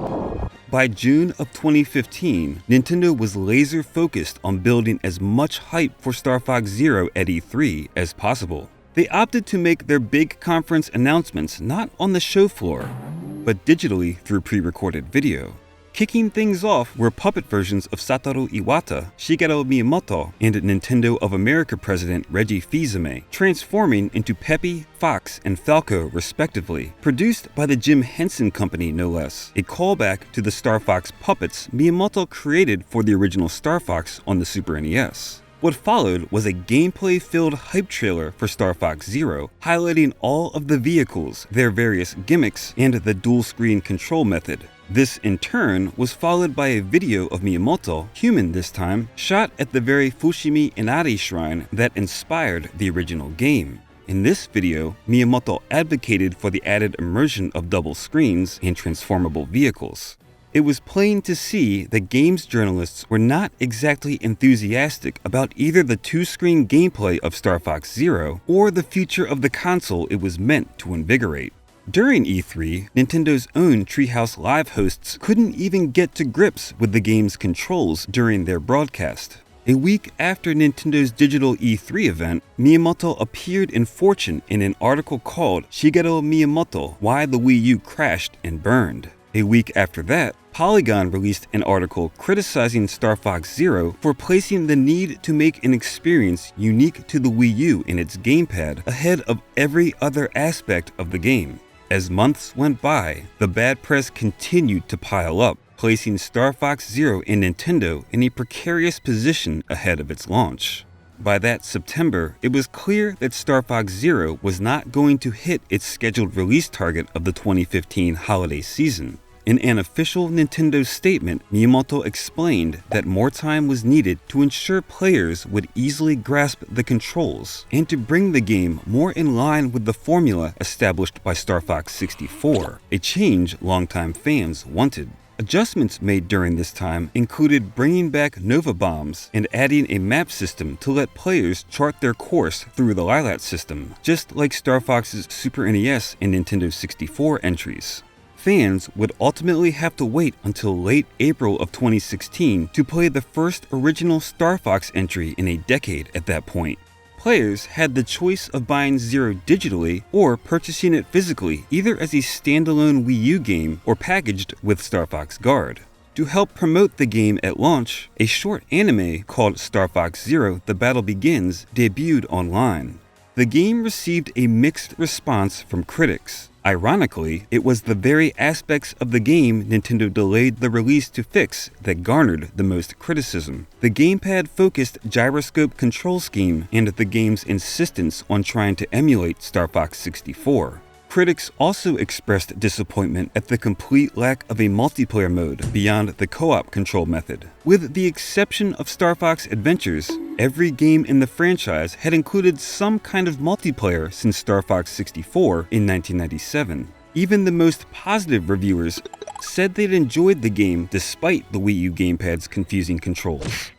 By June of 2015, Nintendo was laser focused on building as much hype for Star Fox Zero at E3 as possible. They opted to make their big conference announcements not on the show floor, but digitally through pre-recorded video. Kicking things off were puppet versions of Satoru Iwata, Shigeru Miyamoto, and Nintendo of America president Reggie Fils-Aimé, transforming into Peppy, Fox, and Falco respectively, produced by the Jim Henson Company no less, a callback to the Star Fox puppets Miyamoto created for the original Star Fox on the Super NES. What followed was a gameplay-filled hype trailer for Star Fox Zero, highlighting all of the vehicles, their various gimmicks, and the dual-screen control method. This, in turn, was followed by a video of Miyamoto, human this time, shot at the very Fushimi Inari shrine that inspired the original game. In this video, Miyamoto advocated for the added immersion of double screens and transformable vehicles. It was plain to see that games journalists were not exactly enthusiastic about either the two-screen gameplay of Star Fox Zero or the future of the console it was meant to invigorate. During E3, Nintendo's own Treehouse Live hosts couldn't even get to grips with the game's controls during their broadcast. A week after Nintendo's digital E3 event, Miyamoto appeared in Fortune in an article called Shigeru Miyamoto: Why the Wii U Crashed and Burned. A week after that, Polygon released an article criticizing Star Fox Zero for placing the need to make an experience unique to the Wii U in its gamepad ahead of every other aspect of the game. As months went by, the bad press continued to pile up, placing Star Fox Zero and Nintendo in a precarious position ahead of its launch. By that September, it was clear that Star Fox Zero was not going to hit its scheduled release target of the 2015 holiday season. In an official Nintendo statement, Miyamoto explained that more time was needed to ensure players would easily grasp the controls and to bring the game more in line with the formula established by Star Fox 64, a change longtime fans wanted. Adjustments made during this time included bringing back Nova Bombs and adding a map system to let players chart their course through the Lilat system, just like Star Fox's Super NES and Nintendo 64 entries. Fans would ultimately have to wait until late April of 2016 to play the first original Star Fox entry in a decade at that point. Players had the choice of buying Zero digitally or purchasing it physically, either as a standalone Wii U game or packaged with Star Fox Guard. To help promote the game at launch, a short anime called Star Fox Zero: The Battle Begins debuted online. The game received a mixed response from critics. Ironically, it was the very aspects of the game Nintendo delayed the release to fix that garnered the most criticism. The gamepad-focused gyroscope control scheme and the game's insistence on trying to emulate Star Fox 64. Critics also expressed disappointment at the complete lack of a multiplayer mode beyond the co-op control method. With the exception of Star Fox Adventures, every game in the franchise had included some kind of multiplayer since Star Fox 64 in 1997. Even the most positive reviewers said they'd enjoyed the game despite the Wii U gamepad's confusing controls.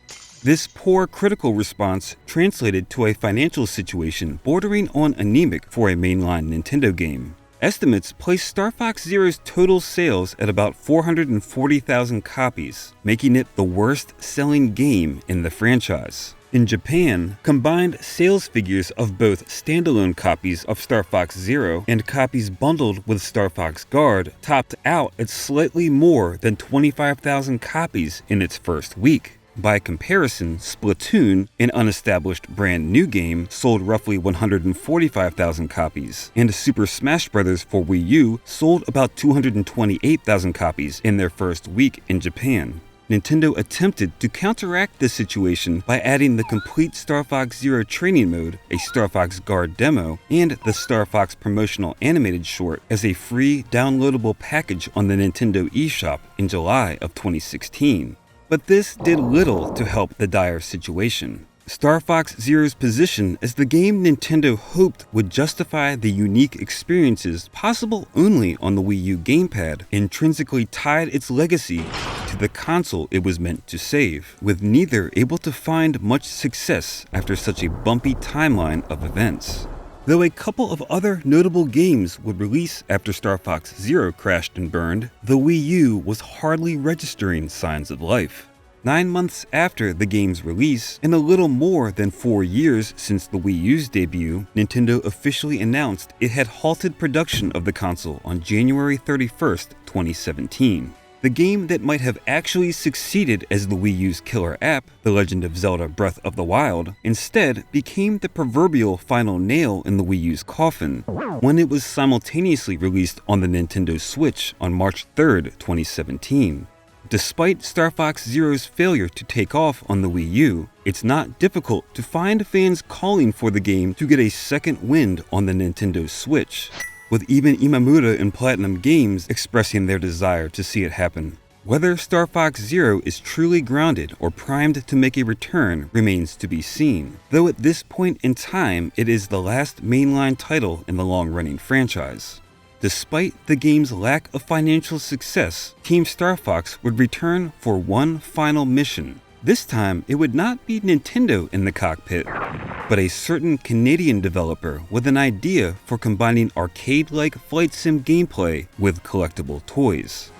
This poor critical response translated to a financial situation bordering on anemic for a mainline Nintendo game. Estimates place Star Fox Zero's total sales at about 440,000 copies, making it the worst-selling game in the franchise. In Japan, combined sales figures of both standalone copies of Star Fox Zero and copies bundled with Star Fox Guard topped out at slightly more than 25,000 copies in its first week. By comparison, Splatoon, an unestablished brand new game, sold roughly 145,000 copies, and Super Smash Bros. For Wii U sold about 228,000 copies in their first week in Japan. Nintendo attempted to counteract this situation by adding the complete Star Fox Zero training mode, a Star Fox Guard demo, and the Star Fox promotional animated short as a free downloadable package on the Nintendo eShop in July of 2016. But this did little to help the dire situation. Star Fox Zero's position as the game Nintendo hoped would justify the unique experiences possible only on the Wii U gamepad intrinsically tied its legacy to the console it was meant to save, with neither able to find much success after such a bumpy timeline of events. Though a couple of other notable games would release after Star Fox Zero crashed and burned, the Wii U was hardly registering signs of life. 9 months after the game's release, and a little more than 4 years since the Wii U's debut, Nintendo officially announced it had halted production of the console on January 31st, 2017. The game that might have actually succeeded as the Wii U's killer app, The Legend of Zelda Breath of the Wild, instead became the proverbial final nail in the Wii U's coffin when it was simultaneously released on the Nintendo Switch on March 3rd, 2017. Despite Star Fox Zero's failure to take off on the Wii U, it's not difficult to find fans calling for the game to get a second wind on the Nintendo Switch, with even Imamura and Platinum Games expressing their desire to see it happen. Whether Star Fox Zero is truly grounded or primed to make a return remains to be seen, though at this point in time it is the last mainline title in the long-running franchise. Despite the game's lack of financial success, Team Star Fox would return for one final mission. This time, it would not be Nintendo in the cockpit, but a certain Canadian developer with an idea for combining arcade-like flight sim gameplay with collectible toys.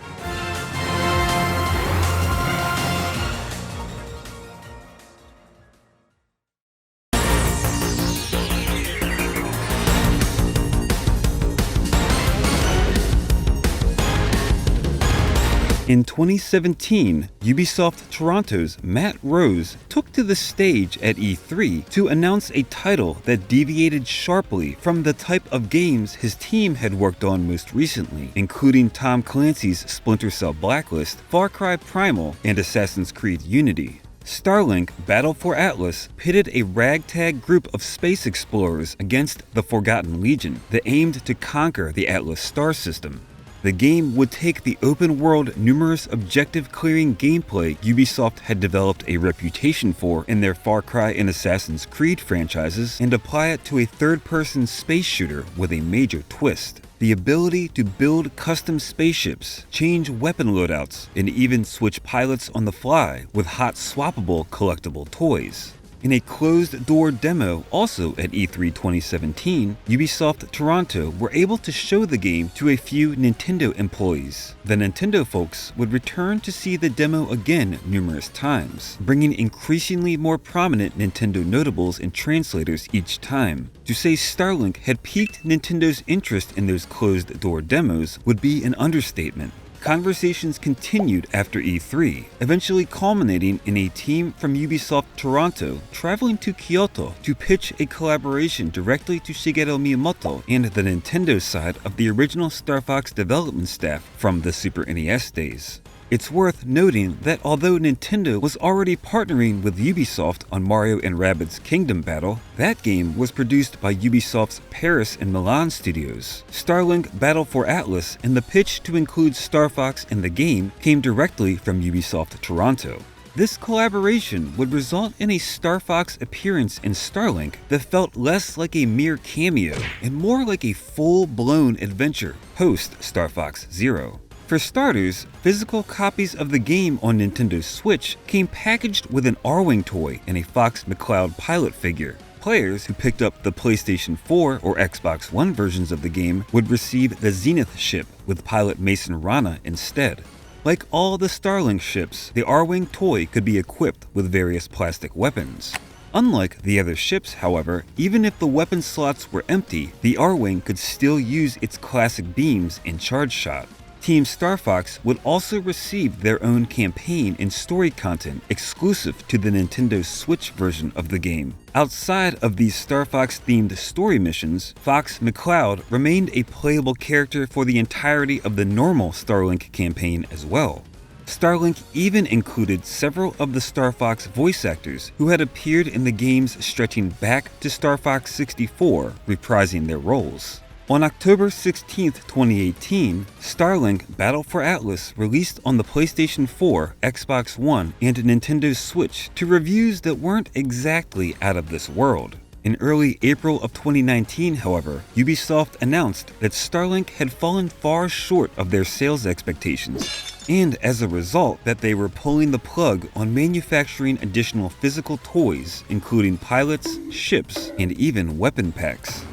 In 2017, Ubisoft Toronto's Matt Rose took to the stage at E3 to announce a title that deviated sharply from the type of games his team had worked on most recently, including Tom Clancy's Splinter Cell Blacklist, Far Cry Primal, and Assassin's Creed Unity. Starlink Battle for Atlas pitted a ragtag group of space explorers against the Forgotten Legion that aimed to conquer the Atlas star system. The game would take the open-world, numerous objective-clearing gameplay Ubisoft had developed a reputation for in their Far Cry and Assassin's Creed franchises and apply it to a third-person space shooter with a major twist: the ability to build custom spaceships, change weapon loadouts, and even switch pilots on the fly with hot swappable collectible toys. In a closed-door demo also at E3 2017, Ubisoft Toronto were able to show the game to a few Nintendo employees. The Nintendo folks would return to see the demo again numerous times, bringing increasingly more prominent Nintendo notables and translators each time. To say Starlink had piqued Nintendo's interest in those closed-door demos would be an understatement. Conversations continued after E3, eventually culminating in a team from Ubisoft Toronto traveling to Kyoto to pitch a collaboration directly to Shigeru Miyamoto and the Nintendo side of the original Star Fox development staff from the Super NES days. It's worth noting that although Nintendo was already partnering with Ubisoft on Mario & Rabbids Kingdom Battle, that game was produced by Ubisoft's Paris and Milan studios. Starlink Battle for Atlas and the pitch to include Star Fox in the game came directly from Ubisoft Toronto. This collaboration would result in a Star Fox appearance in Starlink that felt less like a mere cameo and more like a full-blown adventure post Star Fox Zero. For starters, physical copies of the game on Nintendo Switch came packaged with an Arwing toy and a Fox McCloud pilot figure. Players who picked up the PlayStation 4 or Xbox One versions of the game would receive the Zenith ship with pilot Mason Rana instead. Like all the Starlink ships, the Arwing toy could be equipped with various plastic weapons. Unlike the other ships, however, even if the weapon slots were empty, the Arwing could still use its classic beams and charge shot. Team Star Fox would also receive their own campaign and story content exclusive to the Nintendo Switch version of the game. Outside of these Star Fox-themed story missions, Fox McCloud remained a playable character for the entirety of the normal Starlink campaign as well. Starlink even included several of the Star Fox voice actors who had appeared in the games stretching back to Star Fox 64, reprising their roles. On October 16, 2018, Starlink Battle for Atlas released on the PlayStation 4, Xbox One, and Nintendo Switch to reviews that weren't exactly out of this world. In early April of 2019, however, Ubisoft announced that Starlink had fallen far short of their sales expectations, and as a result that they were pulling the plug on manufacturing additional physical toys, including pilots, ships, and even weapon packs.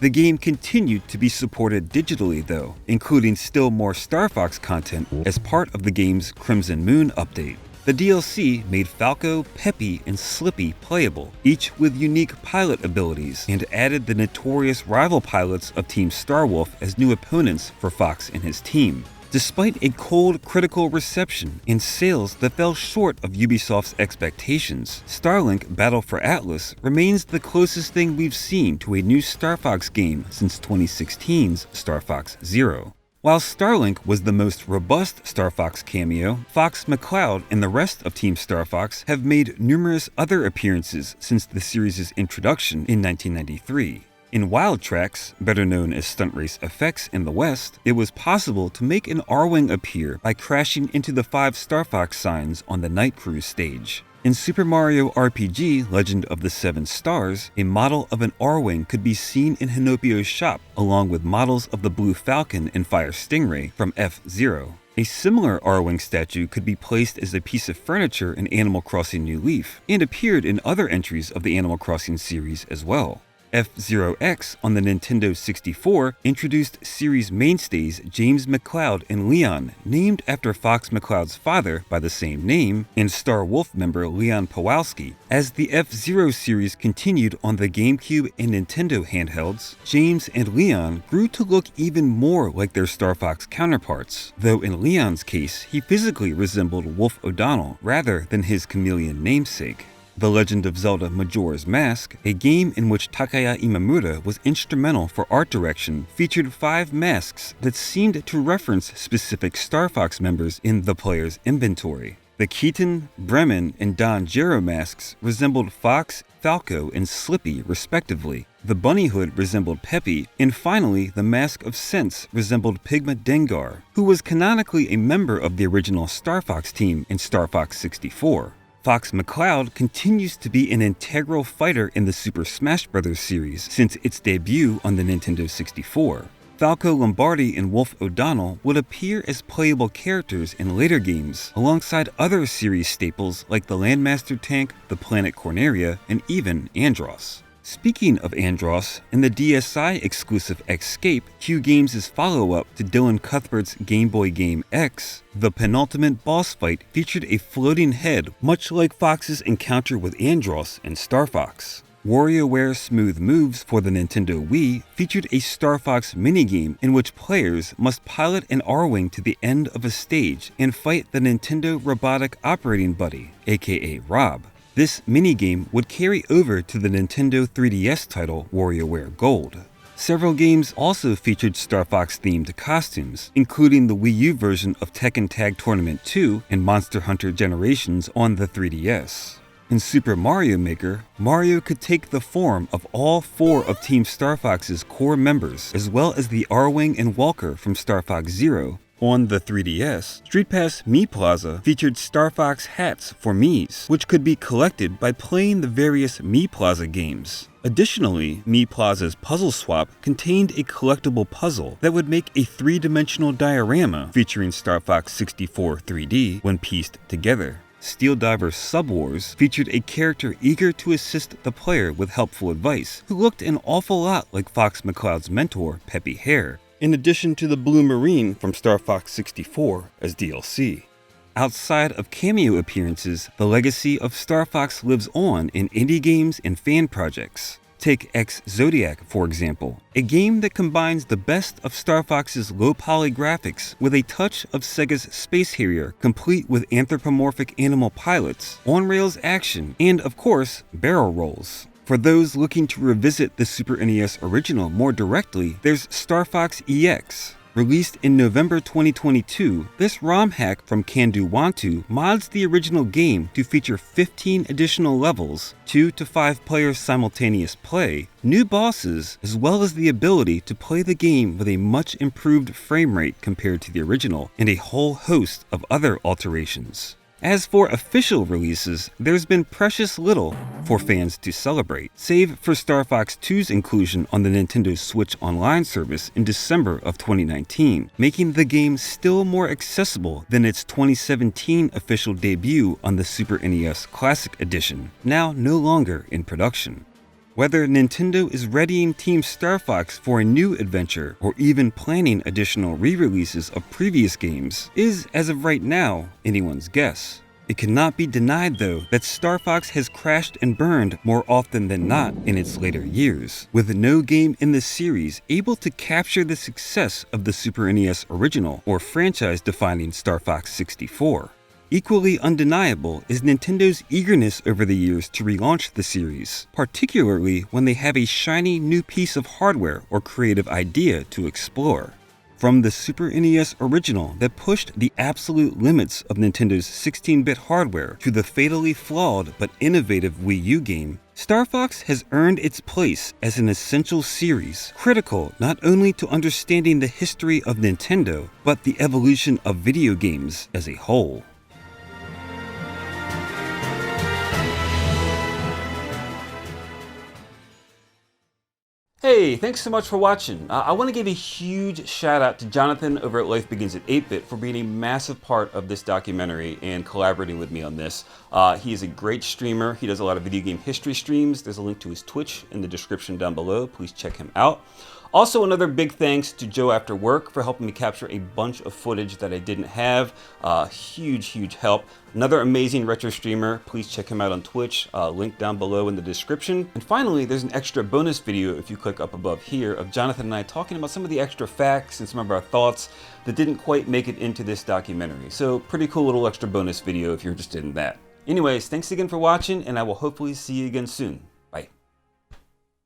The game continued to be supported digitally though, including still more Star Fox content as part of the game's Crimson Moon update. The DLC made Falco, Peppy, and Slippy playable, each with unique pilot abilities, and added the notorious rival pilots of Team Starwolf as new opponents for Fox and his team. Despite a cold critical reception and sales that fell short of Ubisoft's expectations, Starlink Battle for Atlas remains the closest thing we've seen to a new Star Fox game since 2016's Star Fox Zero. While Starlink was the most robust Star Fox cameo, Fox McCloud and the rest of Team Star Fox have made numerous other appearances since the series' introduction in 1993. In Wild Tracks, better known as Stunt Race Effects in the West, it was possible to make an R-Wing appear by crashing into the 5 Star Fox signs on the Night Cruise stage. In Super Mario RPG Legend of the Seven Stars, a model of an R-Wing could be seen in Hinopio's shop, along with models of the Blue Falcon and Fire Stingray from F-Zero. A similar R-Wing statue could be placed as a piece of furniture in Animal Crossing New Leaf, and appeared in other entries of the Animal Crossing series as well. F-Zero X on the Nintendo 64 introduced series mainstays James McCloud and Leon, named after Fox McCloud's father by the same name, and Star Wolf member Leon Pawlowski. As the F-Zero series continued on the GameCube and Nintendo handhelds, James and Leon grew to look even more like their Star Fox counterparts, though in Leon's case he physically resembled Wolf O'Donnell rather than his chameleon namesake. The Legend of Zelda Majora's Mask, a game in which Takaya Imamura was instrumental for art direction, featured 5 masks that seemed to reference specific Star Fox members in the player's inventory. The Keaton, Bremen, and Don Gero masks resembled Fox, Falco, and Slippy respectively. The bunny hood resembled Peppy, and finally the Mask of Sense resembled Pigma Dengar, who was canonically a member of the original Star Fox team in Star Fox 64. Fox McCloud continues to be an integral fighter in the Super Smash Bros. Series since its debut on the Nintendo 64. Falco Lombardi and Wolf O'Donnell would appear as playable characters in later games, alongside other series staples like the Landmaster tank, the planet Corneria, and even Andross. Speaking of Andross, in the DSi exclusive Escape, Q Games' follow-up to Dylan Cuthbert's Game Boy game X, the penultimate boss fight featured a floating head much like Fox's encounter with Andross in Star Fox. WarioWare Smooth Moves for the Nintendo Wii featured a Star Fox minigame in which players must pilot an R-Wing to the end of a stage and fight the Nintendo Robotic Operating Buddy, aka Rob. This minigame would carry over to the Nintendo 3DS title WarioWare Gold. Several games also featured Star Fox-themed costumes, including the Wii U version of Tekken Tag Tournament 2 and Monster Hunter Generations on the 3DS. In Super Mario Maker, Mario could take the form of all 4 of Team Star Fox's core members, as well as the R-Wing and Walker from Star Fox Zero. On the 3DS, Street Pass Mii Plaza featured Star Fox hats for Miis, which could be collected by playing the various Mii Plaza games. Additionally, Mii Plaza's Puzzle Swap contained a collectible puzzle that would make a 3-dimensional diorama featuring Star Fox 64 3D when pieced together. Steel Diver Sub Wars featured a character eager to assist the player with helpful advice, who looked an awful lot like Fox McCloud's mentor, Peppy Hare, in addition to the Blue Marine from Star Fox 64 as DLC. Outside of cameo appearances, the legacy of Star Fox lives on in indie games and fan projects. Take X Zodiac, for example, a game that combines the best of Star Fox's low-poly graphics with a touch of Sega's Space Harrier, complete with anthropomorphic animal pilots, on-rails action, and of course, barrel rolls. For those looking to revisit the Super NES original more directly, there's Star Fox EX. Released in November 2022, this ROM hack from Candu Wantu mods the original game to feature 15 additional levels, 2 to 5 players simultaneous play, new bosses, as well as the ability to play the game with a much improved frame rate compared to the original, and a whole host of other alterations. As for official releases, there's been precious little for fans to celebrate, save for Star Fox 2's inclusion on the Nintendo Switch Online service in December of 2019, making the game still more accessible than its 2017 official debut on the Super NES Classic Edition, now no longer in production. Whether Nintendo is readying Team Star Fox for a new adventure or even planning additional re-releases of previous games is, as of right now, anyone's guess. It cannot be denied though that Starfox has crashed and burned more often than not in its later years, with no game in the series able to capture the success of the Super NES original or franchise-defining Star Fox 64. Equally undeniable is Nintendo's eagerness over the years to relaunch the series, particularly when they have a shiny new piece of hardware or creative idea to explore. From the Super NES original that pushed the absolute limits of Nintendo's 16-bit hardware to the fatally flawed but innovative Wii U game, Star Fox has earned its place as an essential series, critical not only to understanding the history of Nintendo, but the evolution of video games as a whole. Hey, thanks so much for watching. I want to give a huge shout out to Jonathan over at Life Begins at 8-Bit for being a massive part of this documentary and collaborating with me on this. He is a great streamer. He does a lot of video game history streams. There's a link to his Twitch in the description down below. Please check him out. Also, another big thanks to Joe After Work for helping me capture a bunch of footage that I didn't have. Huge help. Another amazing retro streamer. Please check him out on Twitch. Link down below in the description. And finally, there's an extra bonus video if you click up above here of Jonathan and I talking about some of the extra facts and some of our thoughts that didn't quite make it into this documentary. So pretty cool little extra bonus video if you're interested in that. Anyways, thanks again for watching, and I will hopefully see you again soon.